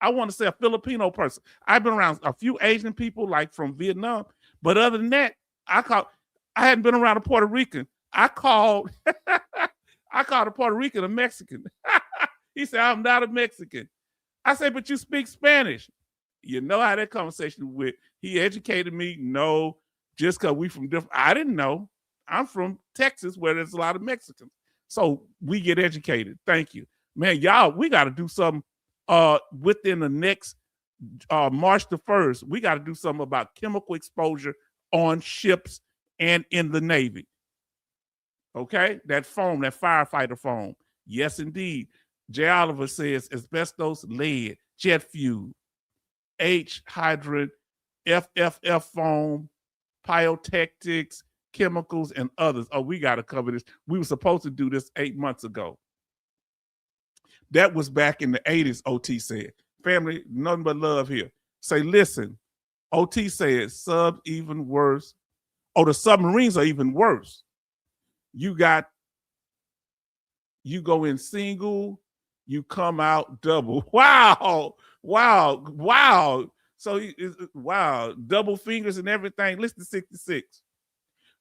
I want to say a Filipino person. I've been around a few Asian people like from Vietnam, but other than that, I hadn't been around a Puerto Rican. I called a Puerto Rican a Mexican. He said, I'm not a Mexican. I said, but you speak Spanish. You know how that conversation went. He educated me. No, just because we from different. I didn't know. I'm from Texas where there's a lot of Mexicans. So we get educated. Thank you. Man, y'all, we got to do something within the next March the 1st. We got to do something about chemical exposure on ships and in the Navy. Okay? That foam, that firefighter foam. Yes, indeed. J. Oliver says asbestos, lead, jet fuel, H hydrant, FFF foam, pyrotechnics, chemicals, and others. Oh, we got to cover this. We were supposed to do this 8 months ago. That was back in the 80s, OT said. Family, nothing but love here. Say, listen, OT said subs even worse. Oh, the submarines are even worse. You go in single, you come out double. Wow. So, wow, double fingers and everything. Listen to 66.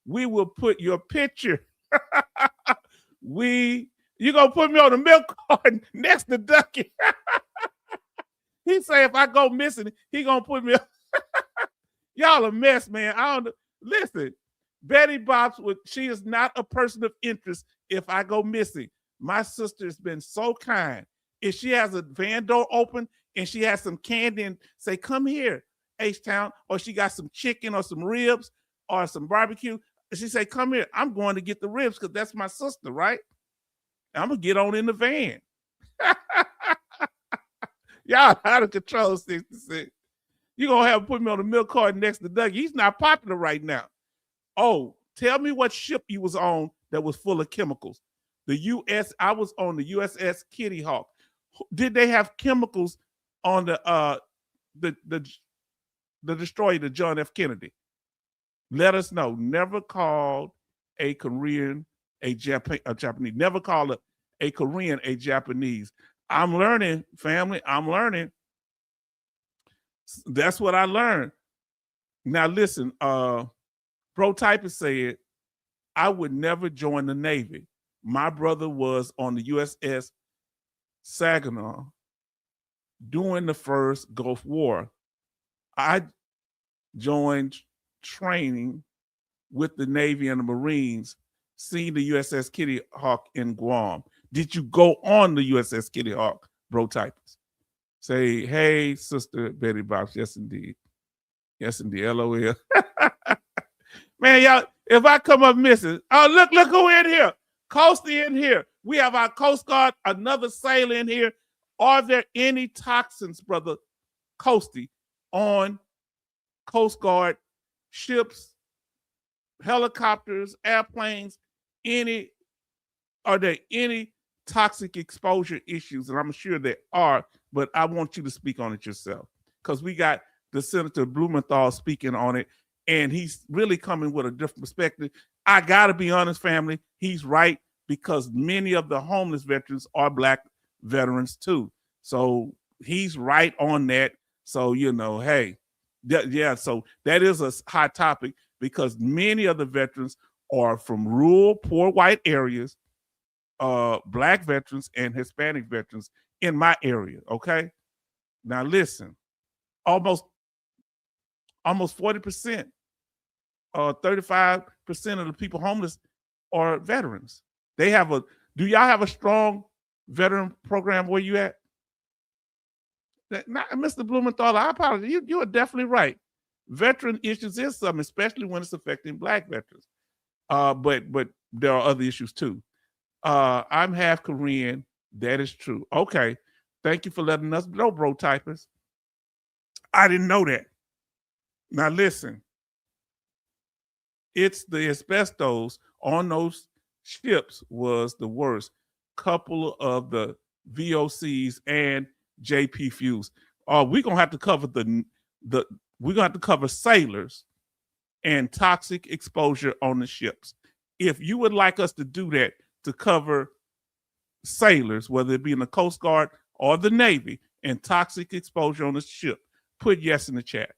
We will put your picture. You gonna put me on the milk carton next to Ducky. He say if I go missing, he gonna put me. Y'all a mess, man. I don't listen. Betty Bops, she is not a person of interest if I go missing. My sister has been so kind. If she has a van door open and she has some candy and say, come here, H-Town, or she got some chicken or some ribs or some barbecue, she say, come here. I'm going to get the ribs because that's my sister, right? I'm going to get on in the van. Y'all out of control, 66. You're going to have to put me on the milk carton next to Dougie. He's not popular right now. Oh, tell me what ship you was on that was full of chemicals. I was on the USS Kitty Hawk. Did they have chemicals on the destroyer, the John F. Kennedy? Let us know. Never called a Korean a Japanese. Never called a Korean a Japanese. I'm learning, family. I'm learning. That's what I learned. Now listen, Protypist said, I would never join the Navy. My brother was on the USS Saginaw during the first Gulf War. I joined training with the Navy and the Marines, seeing the USS Kitty Hawk in Guam. Did you go on the USS Kitty Hawk? bro typers. Say, hey, Sister Betty Box. Yes, indeed. Yes, indeed. LOL. Man, y'all, if I come up missing, oh, look who in here. Coastie in here. We have our Coast Guard, another sailor in here. Are there any toxins, brother Coastie, on Coast Guard ships, helicopters, airplanes? Are there any toxic exposure issues? And I'm sure there are, but I want you to speak on it yourself, because we got the Senator Blumenthal speaking on it, and he's really coming with a different perspective. I got to be honest, family, he's right, because many of the homeless veterans are Black veterans too. So he's right on that. So, hey, yeah, so that is a hot topic, because many of the veterans are from rural, poor white areas, Black veterans and Hispanic veterans in my area, okay? Now listen, almost 40%, 35% of the people homeless are veterans. Do y'all have a strong veteran program where you at? Mr. Blumenthal, I apologize. You are definitely right. Veteran issues is something, especially when it's affecting Black veterans. But there are other issues too. I'm half Korean. That is true. Okay. Thank you for letting us know, bro typers. I didn't know that. Now listen, it's the asbestos on those ships was the worst. Couple of the VOCs and JP fuels. We're gonna have to cover we're gonna have to cover sailors and toxic exposure on the ships. If you would like us to do that, to cover sailors, whether it be in the Coast Guard or the Navy, and toxic exposure on the ship, put yes in the chat.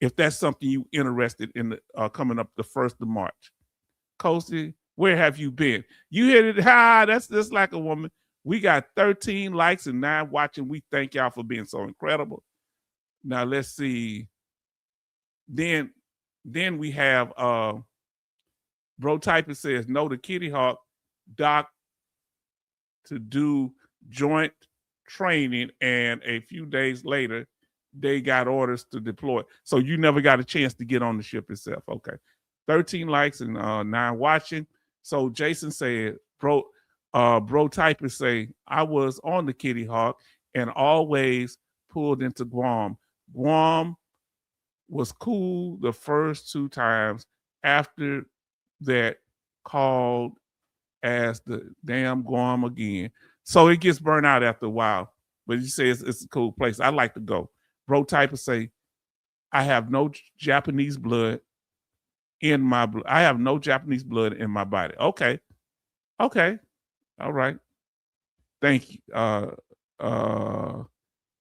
If that's something you interested in coming up the 1st of March. Coastie, where have you been? You hit it high. That's just like a woman. We got 13 likes and 9 watching. We thank y'all for being so incredible. Now let's see. Then we have Bro Typer says no to Kitty Hawk Doc to do joint training, and a few days later they got orders to deploy. So you never got a chance to get on the ship itself. Okay. 13 likes and 9 watching. So Jason said, Bro Typer say, I was on the Kitty Hawk and always pulled into Guam. Guam was cool the first 2 times. After that, called as the damn Guam again. So it gets burnt out after a while. But you say it's a cool place. I like to go. Bro Typer say, I have no Japanese blood in my blood. I have no Japanese blood in my body. Okay. All right. Thank you.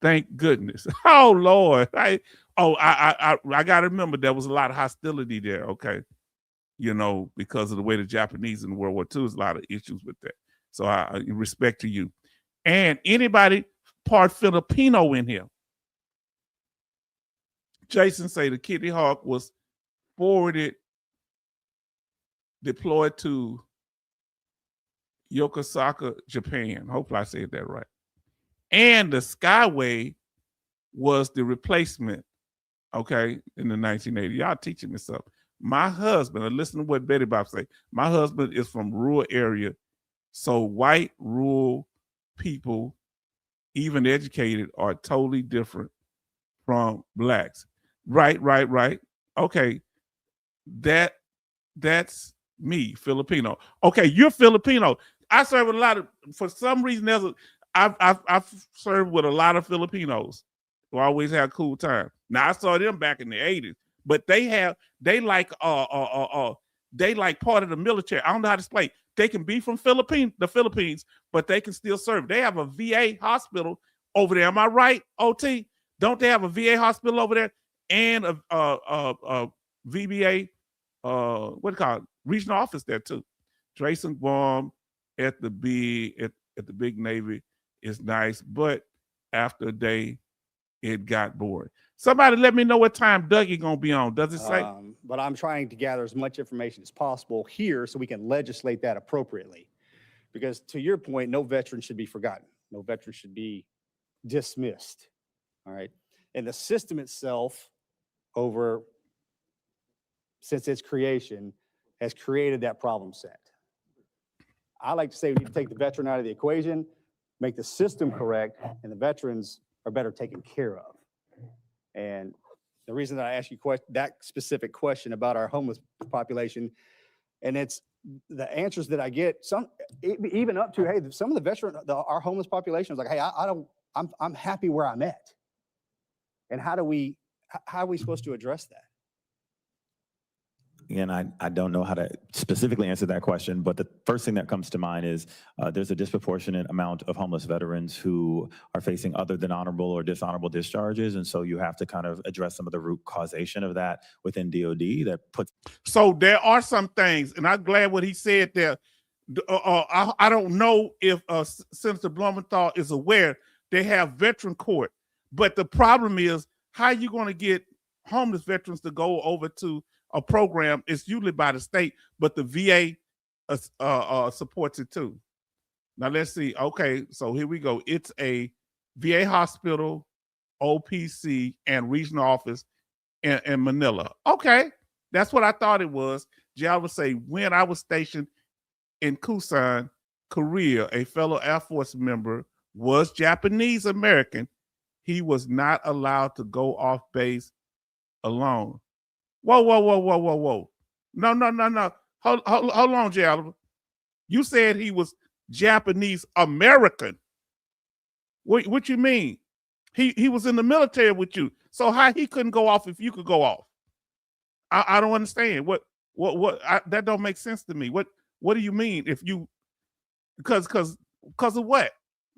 Thank goodness. Oh Lord. I gotta remember there was a lot of hostility there. Okay. Because of the way the Japanese in World War II, there's a lot of issues with that. So I respect to you. And anybody part Filipino in here? Jason say the Kitty Hawk was deployed to Yokosuka, Japan. Hopefully I said that right. And the Skyway was the replacement, okay, in the 1980s. Y'all teaching me something. My husband, and listen to what Betty Bob say, my husband is from rural area. So white rural people, even educated, are totally different from Blacks. Right. Okay. That's me, Filipino. Okay, you're Filipino. I serve with a lot of, for some reason, I've served with a lot of Filipinos who always have a cool time. Now I saw them back in the 80s, but they like part of the military. I don't know how to explain. They can be from the Philippines, but they can still serve. They have a VA hospital over there. Am I right, OT? Don't they have a VA hospital over there and a VBA, what do you call it, regional office there too? Drayson Guam at the big Navy is nice, but after a day, it got boring. Somebody let me know what time Dougie gonna be on. Does it say? But I'm trying to gather as much information as possible here so we can legislate that appropriately. Because to your point, no veteran should be forgotten. No veteran should be dismissed. All right. And the system itself, since its creation, has created that problem set. I like to say we need to take the veteran out of the equation, make the system correct, and the veterans are better taken care of. And the reason that I ask you that specific question about our homeless population, and it's the answers that I get, even up to, hey, some of the our homeless population is like, hey, I'm happy where I'm at. And how are we supposed to address that? Again, I don't know how to specifically answer that question, but the first thing that comes to mind is there's a disproportionate amount of homeless veterans who are facing other than honorable or dishonorable discharges. And so you have to kind of address some of the root causation of that within DOD that puts. So there are some things, and I'm glad what he said there. I don't know if Senator Blumenthal is aware they have veteran court, but the problem is how are you going to get homeless veterans to go over to a program? It's usually by the state, but the VA supports it too. Now let's see. Okay, so here we go. It's a VA hospital, OPC, and regional office in Manila. Okay, that's what I thought it was. Jal would say, when I was stationed in Busan, Korea, a fellow Air Force member was Japanese American. He was not allowed to go off base alone. Whoa. No. Hold on, Jay Oliver. You said he was Japanese American. What you mean? He was in the military with you. So how he couldn't go off if you could go off? I don't understand. That don't make sense to me. What do you mean if you because of what?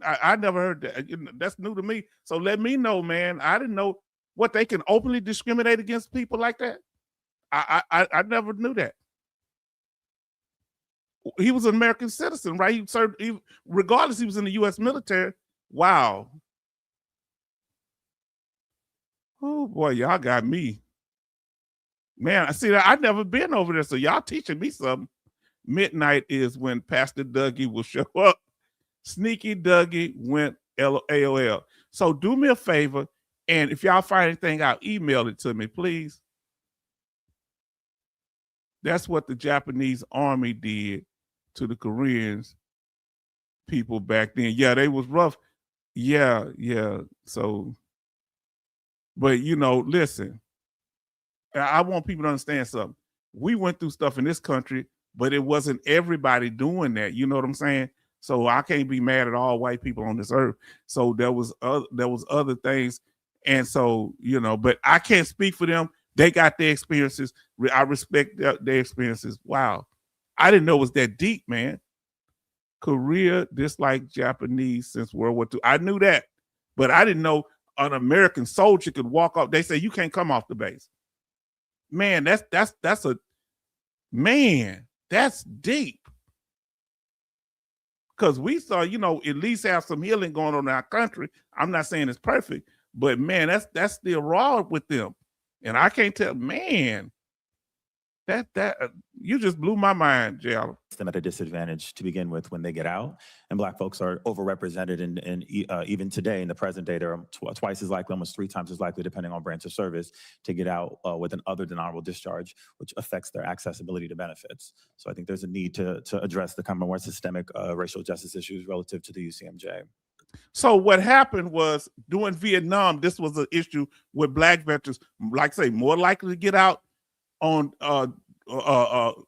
I never heard that. That's new to me. So let me know, man. I didn't know what they can openly discriminate against people like that. I never knew that. He was an American citizen, right? He served, regardless, he was in the U.S. military. Wow. Oh boy, y'all got me. Man, I see that I've never been over there, so y'all teaching me something. Midnight is when Pastor Dougie will show up. Sneaky Dougie went AOL. So do me a favor, and if y'all find anything out, email it to me, please. That's what the Japanese army did to the Koreans people back then. Yeah, they was rough. Yeah. So, but listen, I want people to understand something. We went through stuff in this country, but it wasn't everybody doing that. You know what I'm saying? So I can't be mad at all white people on this earth. So there was other things. And so, but I can't speak for them. They got their experiences. I respect their experiences. Wow. I didn't know it was that deep, man. Korea disliked Japanese since World War II. I knew that, but I didn't know an American soldier could walk off. They say you can't come off the base. Man, that's deep. Because we saw, at least have some healing going on in our country. I'm not saying it's perfect, but man, that's still raw with them. And I can't tell, man, that you just blew my mind, Jal. Them at a disadvantage to begin with when they get out, and Black folks are overrepresented in even today in the present day, they're twice as likely, almost 3 times as likely, depending on branch of service, to get out with an other than honorable discharge, which affects their accessibility to benefits. So I think there's a need to address the kind of more systemic racial justice issues relative to the UCMJ. So what happened was during Vietnam, this was an issue with Black veterans, like I say, more likely to get out on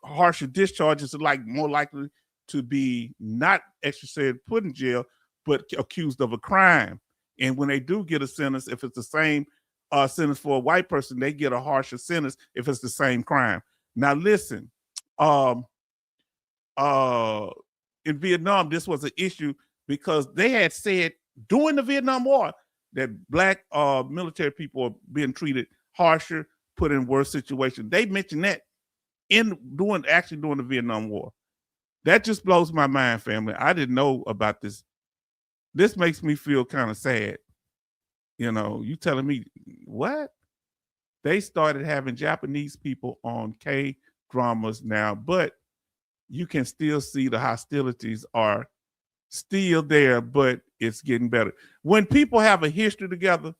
harsher discharges, like more likely to be not extradited, put in jail, but accused of a crime. And when they do get a sentence, if it's the same sentence for a white person, they get a harsher sentence if it's the same crime. Now listen, in Vietnam, this was an issue because they had said during the Vietnam War that Black military people are being treated harsher, put in worse situations. They mentioned that during the Vietnam War. That just blows my mind, family. I didn't know about this. This makes me feel kind of sad. You telling me what? They started having Japanese people on K-dramas now, but you can still see the hostilities are still there, but it's getting better. When people have a history together,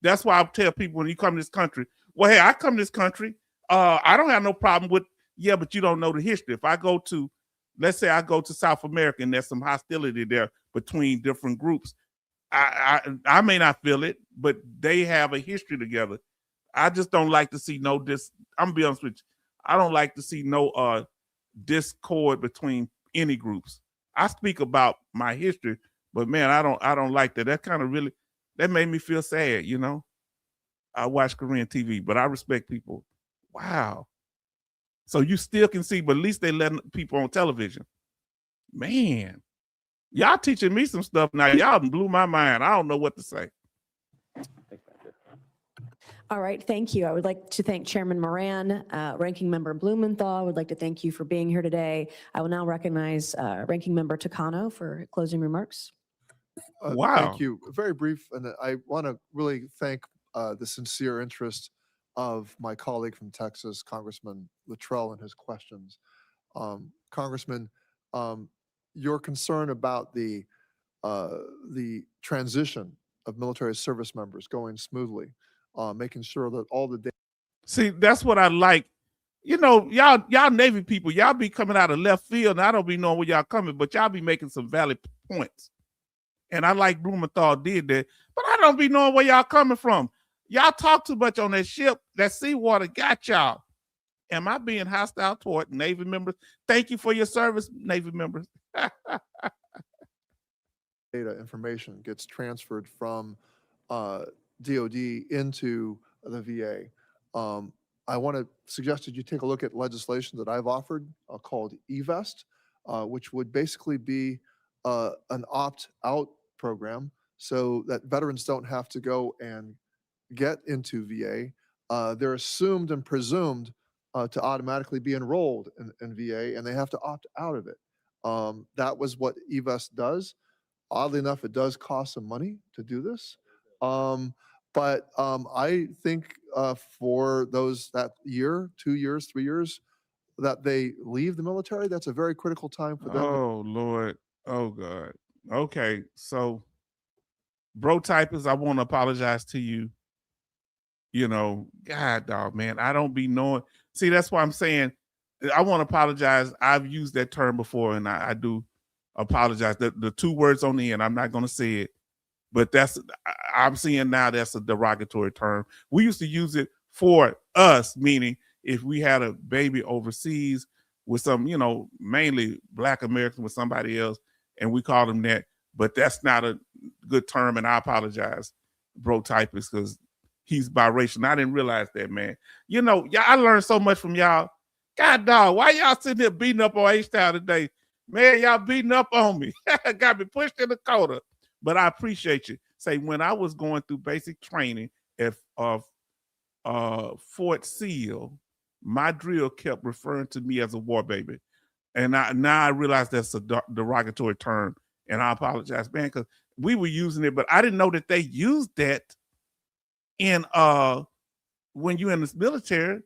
that's why I tell people when you come to this country, well, hey, I come to this country, I don't have no problem with, yeah, but you don't know the history. If I go to, let's say I go to South America and there's some hostility there between different groups, I may not feel it, but they have a history together. I just don't like to see I'm gonna be honest with you. I don't like to see no discord between any groups. I speak about my history, but man, I don't like that. That kind of really, that made me feel sad, you know. I watch Korean TV, but I respect people. Wow. So you still can see, but at least they letting people on television. Man, y'all teaching me some stuff now. Y'all blew my mind. I don't know what to say. All right, thank you. I would like to thank Chairman Moran, Ranking Member Blumenthal. I would like to thank you for being here today. I will now recognize Ranking Member Takano for closing remarks. Wow. Thank you. Very brief, and I want to really thank the sincere interest of my colleague from Texas, Congressman Luttrell, and his questions. Congressman, your concern about the transition of military service members going smoothly, making sure that all the data. See, that's what I like. You know, y'all Navy people, y'all be coming out of left field, and I don't be knowing where y'all coming, but y'all be making some valid points. And I like Blumenthal did that, but I don't be knowing where y'all coming from. Y'all talk too much on that ship. That seawater got y'all. Am I being hostile toward Navy members? Thank you for your service, Navy members. Data information gets transferred from DOD into the VA. I want to suggest that you take a look at legislation that I've offered called eVest, which would basically be an opt-out program so that veterans don't have to go and get into VA. They're assumed and presumed to automatically be enrolled in VA, and they have to opt out of it. That was what eVest does. Oddly enough, it does cost some money to do this. But I think for those that year, 2 years, 3 years that they leave the military, that's a very critical time for them. Oh, Lord. Oh, God. Okay. So, bro typers, I want to apologize to you. You know, God, dog, man, I don't be knowing. See, that's why I'm saying I want to apologize. I've used that term before, and I do apologize. The two words on the end, I'm not going to say it, but I'm seeing now that's a derogatory term. We used to use it for us, meaning if we had a baby overseas with some, you know, mainly Black American with somebody else, and we call them that, but that's not a good term, and I apologize, bro typist, because he's biracial. I didn't realize that, man. You know, I learned so much from y'all. God, dog, why y'all sitting here beating up on H-Town today? Man, y'all beating up on me. Got me pushed in the corner. But I appreciate you. Say, when I was going through basic training at Fort Seal, my drill kept referring to me as a war baby. And now I realize that's a derogatory term. And I apologize, man, because we were using it, but I didn't know that they used that in when you're in the military.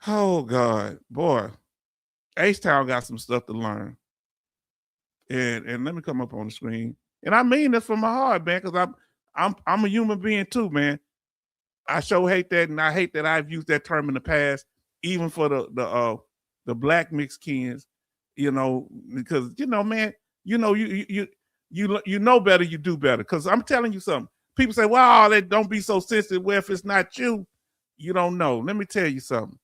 Oh God, boy, H-Town got some stuff to learn. And let me come up on the screen. And I mean this from my heart, man, because I'm a human being too, man. I sure hate that, and I hate that I've used that term in the past, even for the Black Mexicans, you know, because you know, man, you know, you know better, you do better. Because I'm telling you something. People say, well, they don't be so sensitive. Well, if it's not you, you don't know. Let me tell you something.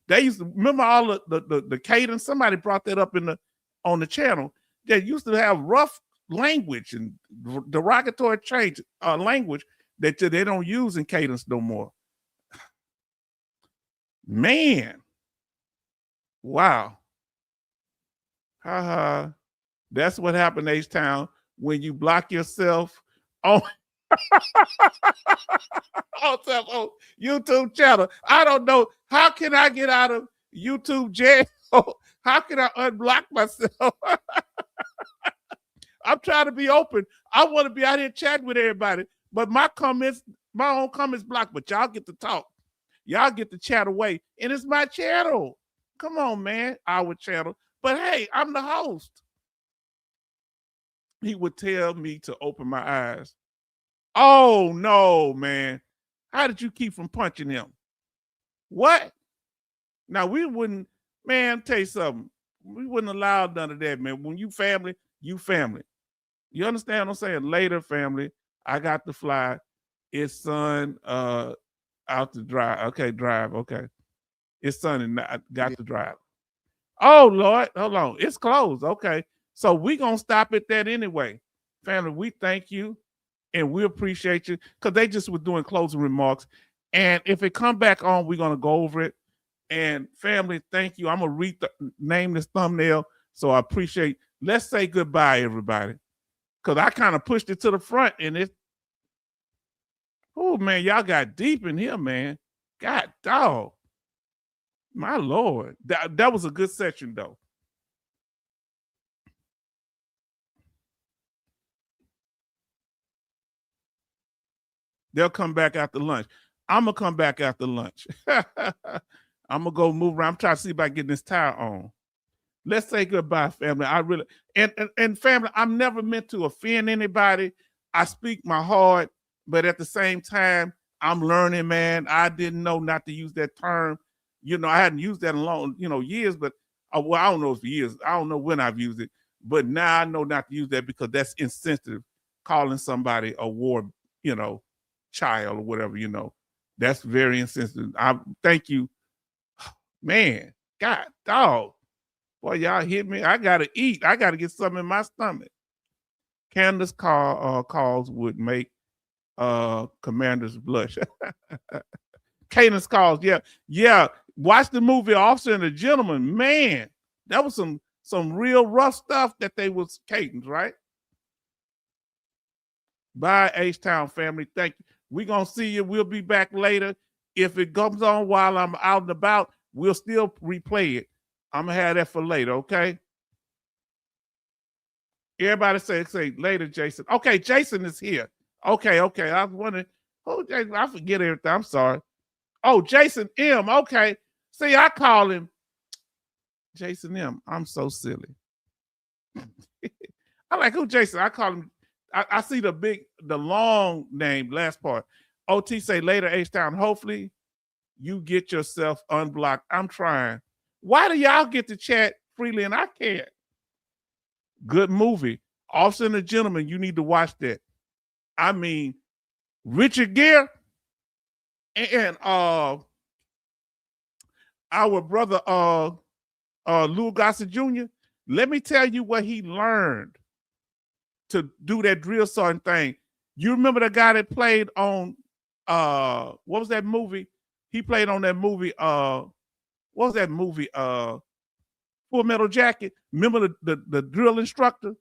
They used to remember all the cadence. Somebody brought that up on the channel. They used to have rough language and derogatory language that they don't use in cadence no more. Man, wow. That's what happened, H-Town, when you block yourself on on YouTube channel. I don't know. How can I get out of YouTube jail? How can I unblock myself? I'm trying to be open. I want to be out here chatting with everybody, but my own comments blocked, but y'all get to talk. Y'all get to chat away, and it's my channel. Come on, man, our channel. But hey, I'm the host. he would tell me to open my eyes. Oh no, man. How did you keep from punching him? What? Now we wouldn't, man, tell you something. We wouldn't allow none of that, man. When you family, you family. You understand what I'm saying? Later, family, I got to fly. It's sun out to drive. Okay, drive. Okay. It's sunny. I got to drive. Oh Lord, hold on. It's closed. Okay. So we gonna stop at that anyway. Family, we thank you and we appreciate you because they just were doing closing remarks. And if it come back on, we're gonna go over it. And family, thank you. I'm gonna name this thumbnail. So I appreciate. Let's say goodbye, everybody. Because I kind of pushed it to the front and it. Oh man, y'all got deep in here, man. God dog. My Lord. That was a good session though. They'll come back after lunch. I'm gonna come back after lunch. I'm gonna go move around. I'm trying to see if I can get this tire on. Let's say goodbye, family. I really and family, I'm never meant to offend anybody. I speak my heart, but at the same time, I'm learning, man. I didn't know not to use that term. You know, I hadn't used that in long, years, but well, I don't know if years. I don't know when I've used it, but now I know not to use that because that's insensitive. Calling somebody a war, child or whatever, that's very insensitive. I thank you, man. God, dog. Boy, y'all hit me. I gotta eat. I gotta get something in my stomach. Candace calls would make commanders blush. Cadence calls, yeah. Watch the movie Officer and a Gentleman. Man, that was some real rough stuff that they was Cadence, right? Bye, H-Town family. Thank you. We're gonna see you. We'll be back later. If it comes on while I'm out and about, we'll still replay it. I'm gonna have that for later, okay? Everybody say later, Jason. Okay, Jason is here. Okay. I was wondering, I forget everything. I'm sorry. Oh, Jason M. Okay. See, I call him Jason M. I'm so silly. I like who Jason. I call him. I see the long name, last part. OT say later, H-Town. Hopefully you get yourself unblocked. I'm trying. Why do y'all get to chat freely and I can't? Good movie. Officer and a Gentleman. You need to watch that. I mean, Richard Gere and our brother Lou Gossett Jr. Let me tell you what he learned to do that drill sergeant thing. You remember the guy that played on what was that movie? He played on that movie. What was that movie? Full Metal Jacket. Remember the drill instructor?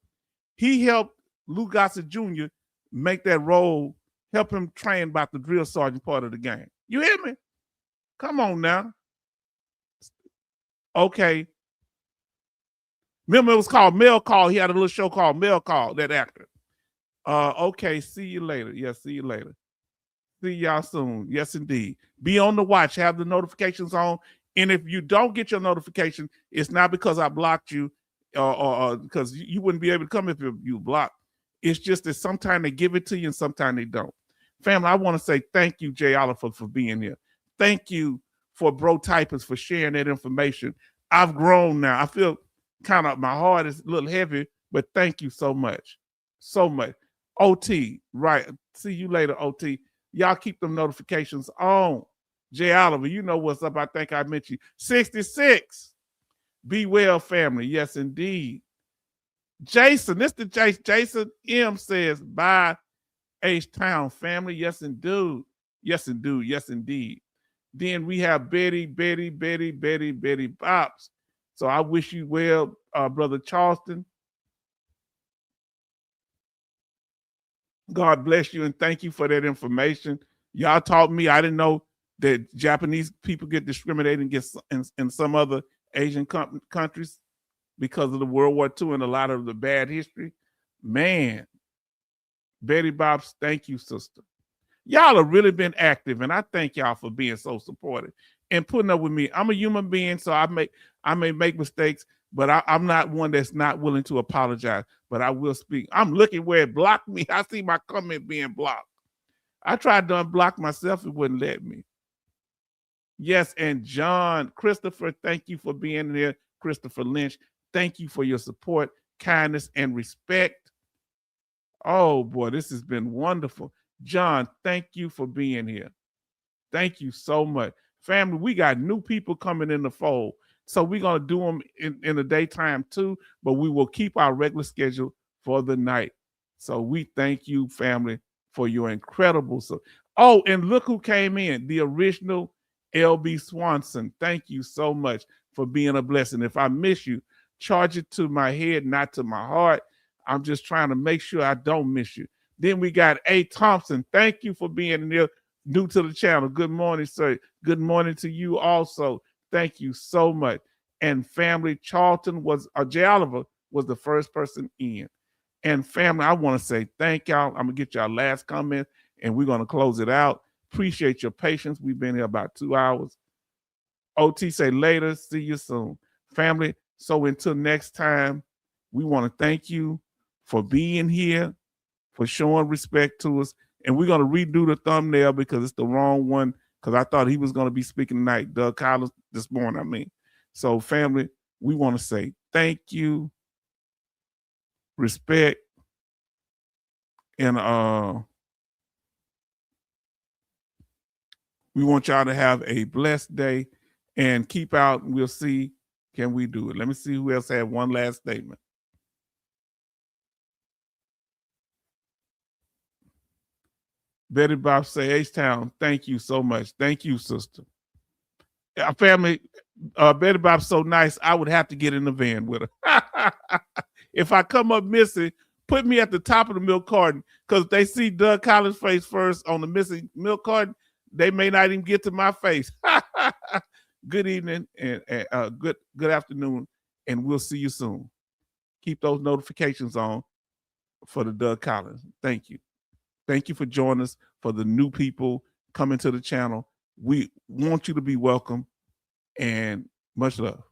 He helped Lou Gossett Jr. make that role, help him train about the drill sergeant part of the game. You hear me? Come on now. Okay. Remember it was called Mail Call. He had a little show called Mail Call, that actor. Okay, see you later. Yes, see you later. See y'all soon. Yes, indeed. Be on the watch. Have the notifications on. And if you don't get your notification, it's not because I blocked you or because you wouldn't be able to come if you blocked. It's just that sometimes they give it to you and sometimes they don't. Family, I want to say thank you, Jay Oliver, for being here. Thank you for Bro Typers for sharing that information. I've grown now. I feel kind of, my heart is a little heavy, but thank you so much. So much. OT, right. See you later, OT. Y'all keep them notifications on. Jay Oliver, you know what's up. I think I met you. 66. Be well, family. Yes, indeed. Jason, this the Jason M says, bye, H-Town family. Yes, indeed. Yes, indeed. Yes, indeed. Then we have Betty Bops. So I wish you well, Brother Charleston. God bless you and thank you for that information. Y'all taught me. I didn't know that Japanese people get discriminated against in some other Asian countries because of the World War II and a lot of the bad history. Man, Betty Bops, thank you, sister. Y'all have really been active, and I thank y'all for being so supportive and putting up with me. I'm a human being, so I may make mistakes. but I'm not one that's not willing to apologize, but I will speak. I'm looking where it blocked me. I see my comment being blocked. I tried to unblock myself. It wouldn't let me. Yes, and John, Christopher, thank you for being here. Christopher Lynch, thank you for your support, kindness, and respect. Oh, boy, this has been wonderful. John, thank you for being here. Thank you so much. Family, we got new people coming in the fold. So we're going to do them in the daytime too, but we will keep our regular schedule for the night. So we thank you, family, for your incredible. Oh, and look who came in, the original LB Swanson. Thank you so much for being a blessing. If I miss you, charge it to my head, not to my heart. I'm just trying to make sure I don't miss you. Then we got A. Thompson. Thank you for being here, new to the channel. Good morning, sir. Good morning to you also. Thank you so much. And family, Charlton Jay Oliver was the first person in. And family, I want to say thank y'all. I'm going to get y'all last comment and we're going to close it out. Appreciate your patience. We've been here about 2 hours. OT say later. See you soon. Family, so until next time, we want to thank you for being here, for showing respect to us. And we're going to redo the thumbnail because it's the wrong one, because I thought he was going to be speaking tonight, Doug Collins, this morning, I mean. So family, we want to say thank you, respect, and we want y'all to have a blessed day and keep out. And we'll see, can we do it? Let me see who else had one last statement. Betty Bob say, H-Town, thank you so much. Thank you, sister. Family, Betty Bob's so nice, I would have to get in the van with her. If I come up missing, put me at the top of the milk carton, because if they see Doug Collins' face first on the missing milk carton, they may not even get to my face. Good evening and good afternoon, and we'll see you soon. Keep those notifications on for the Doug Collins. Thank you. Thank you for joining us. For the new people coming to the channel, we want you to be welcome and much love.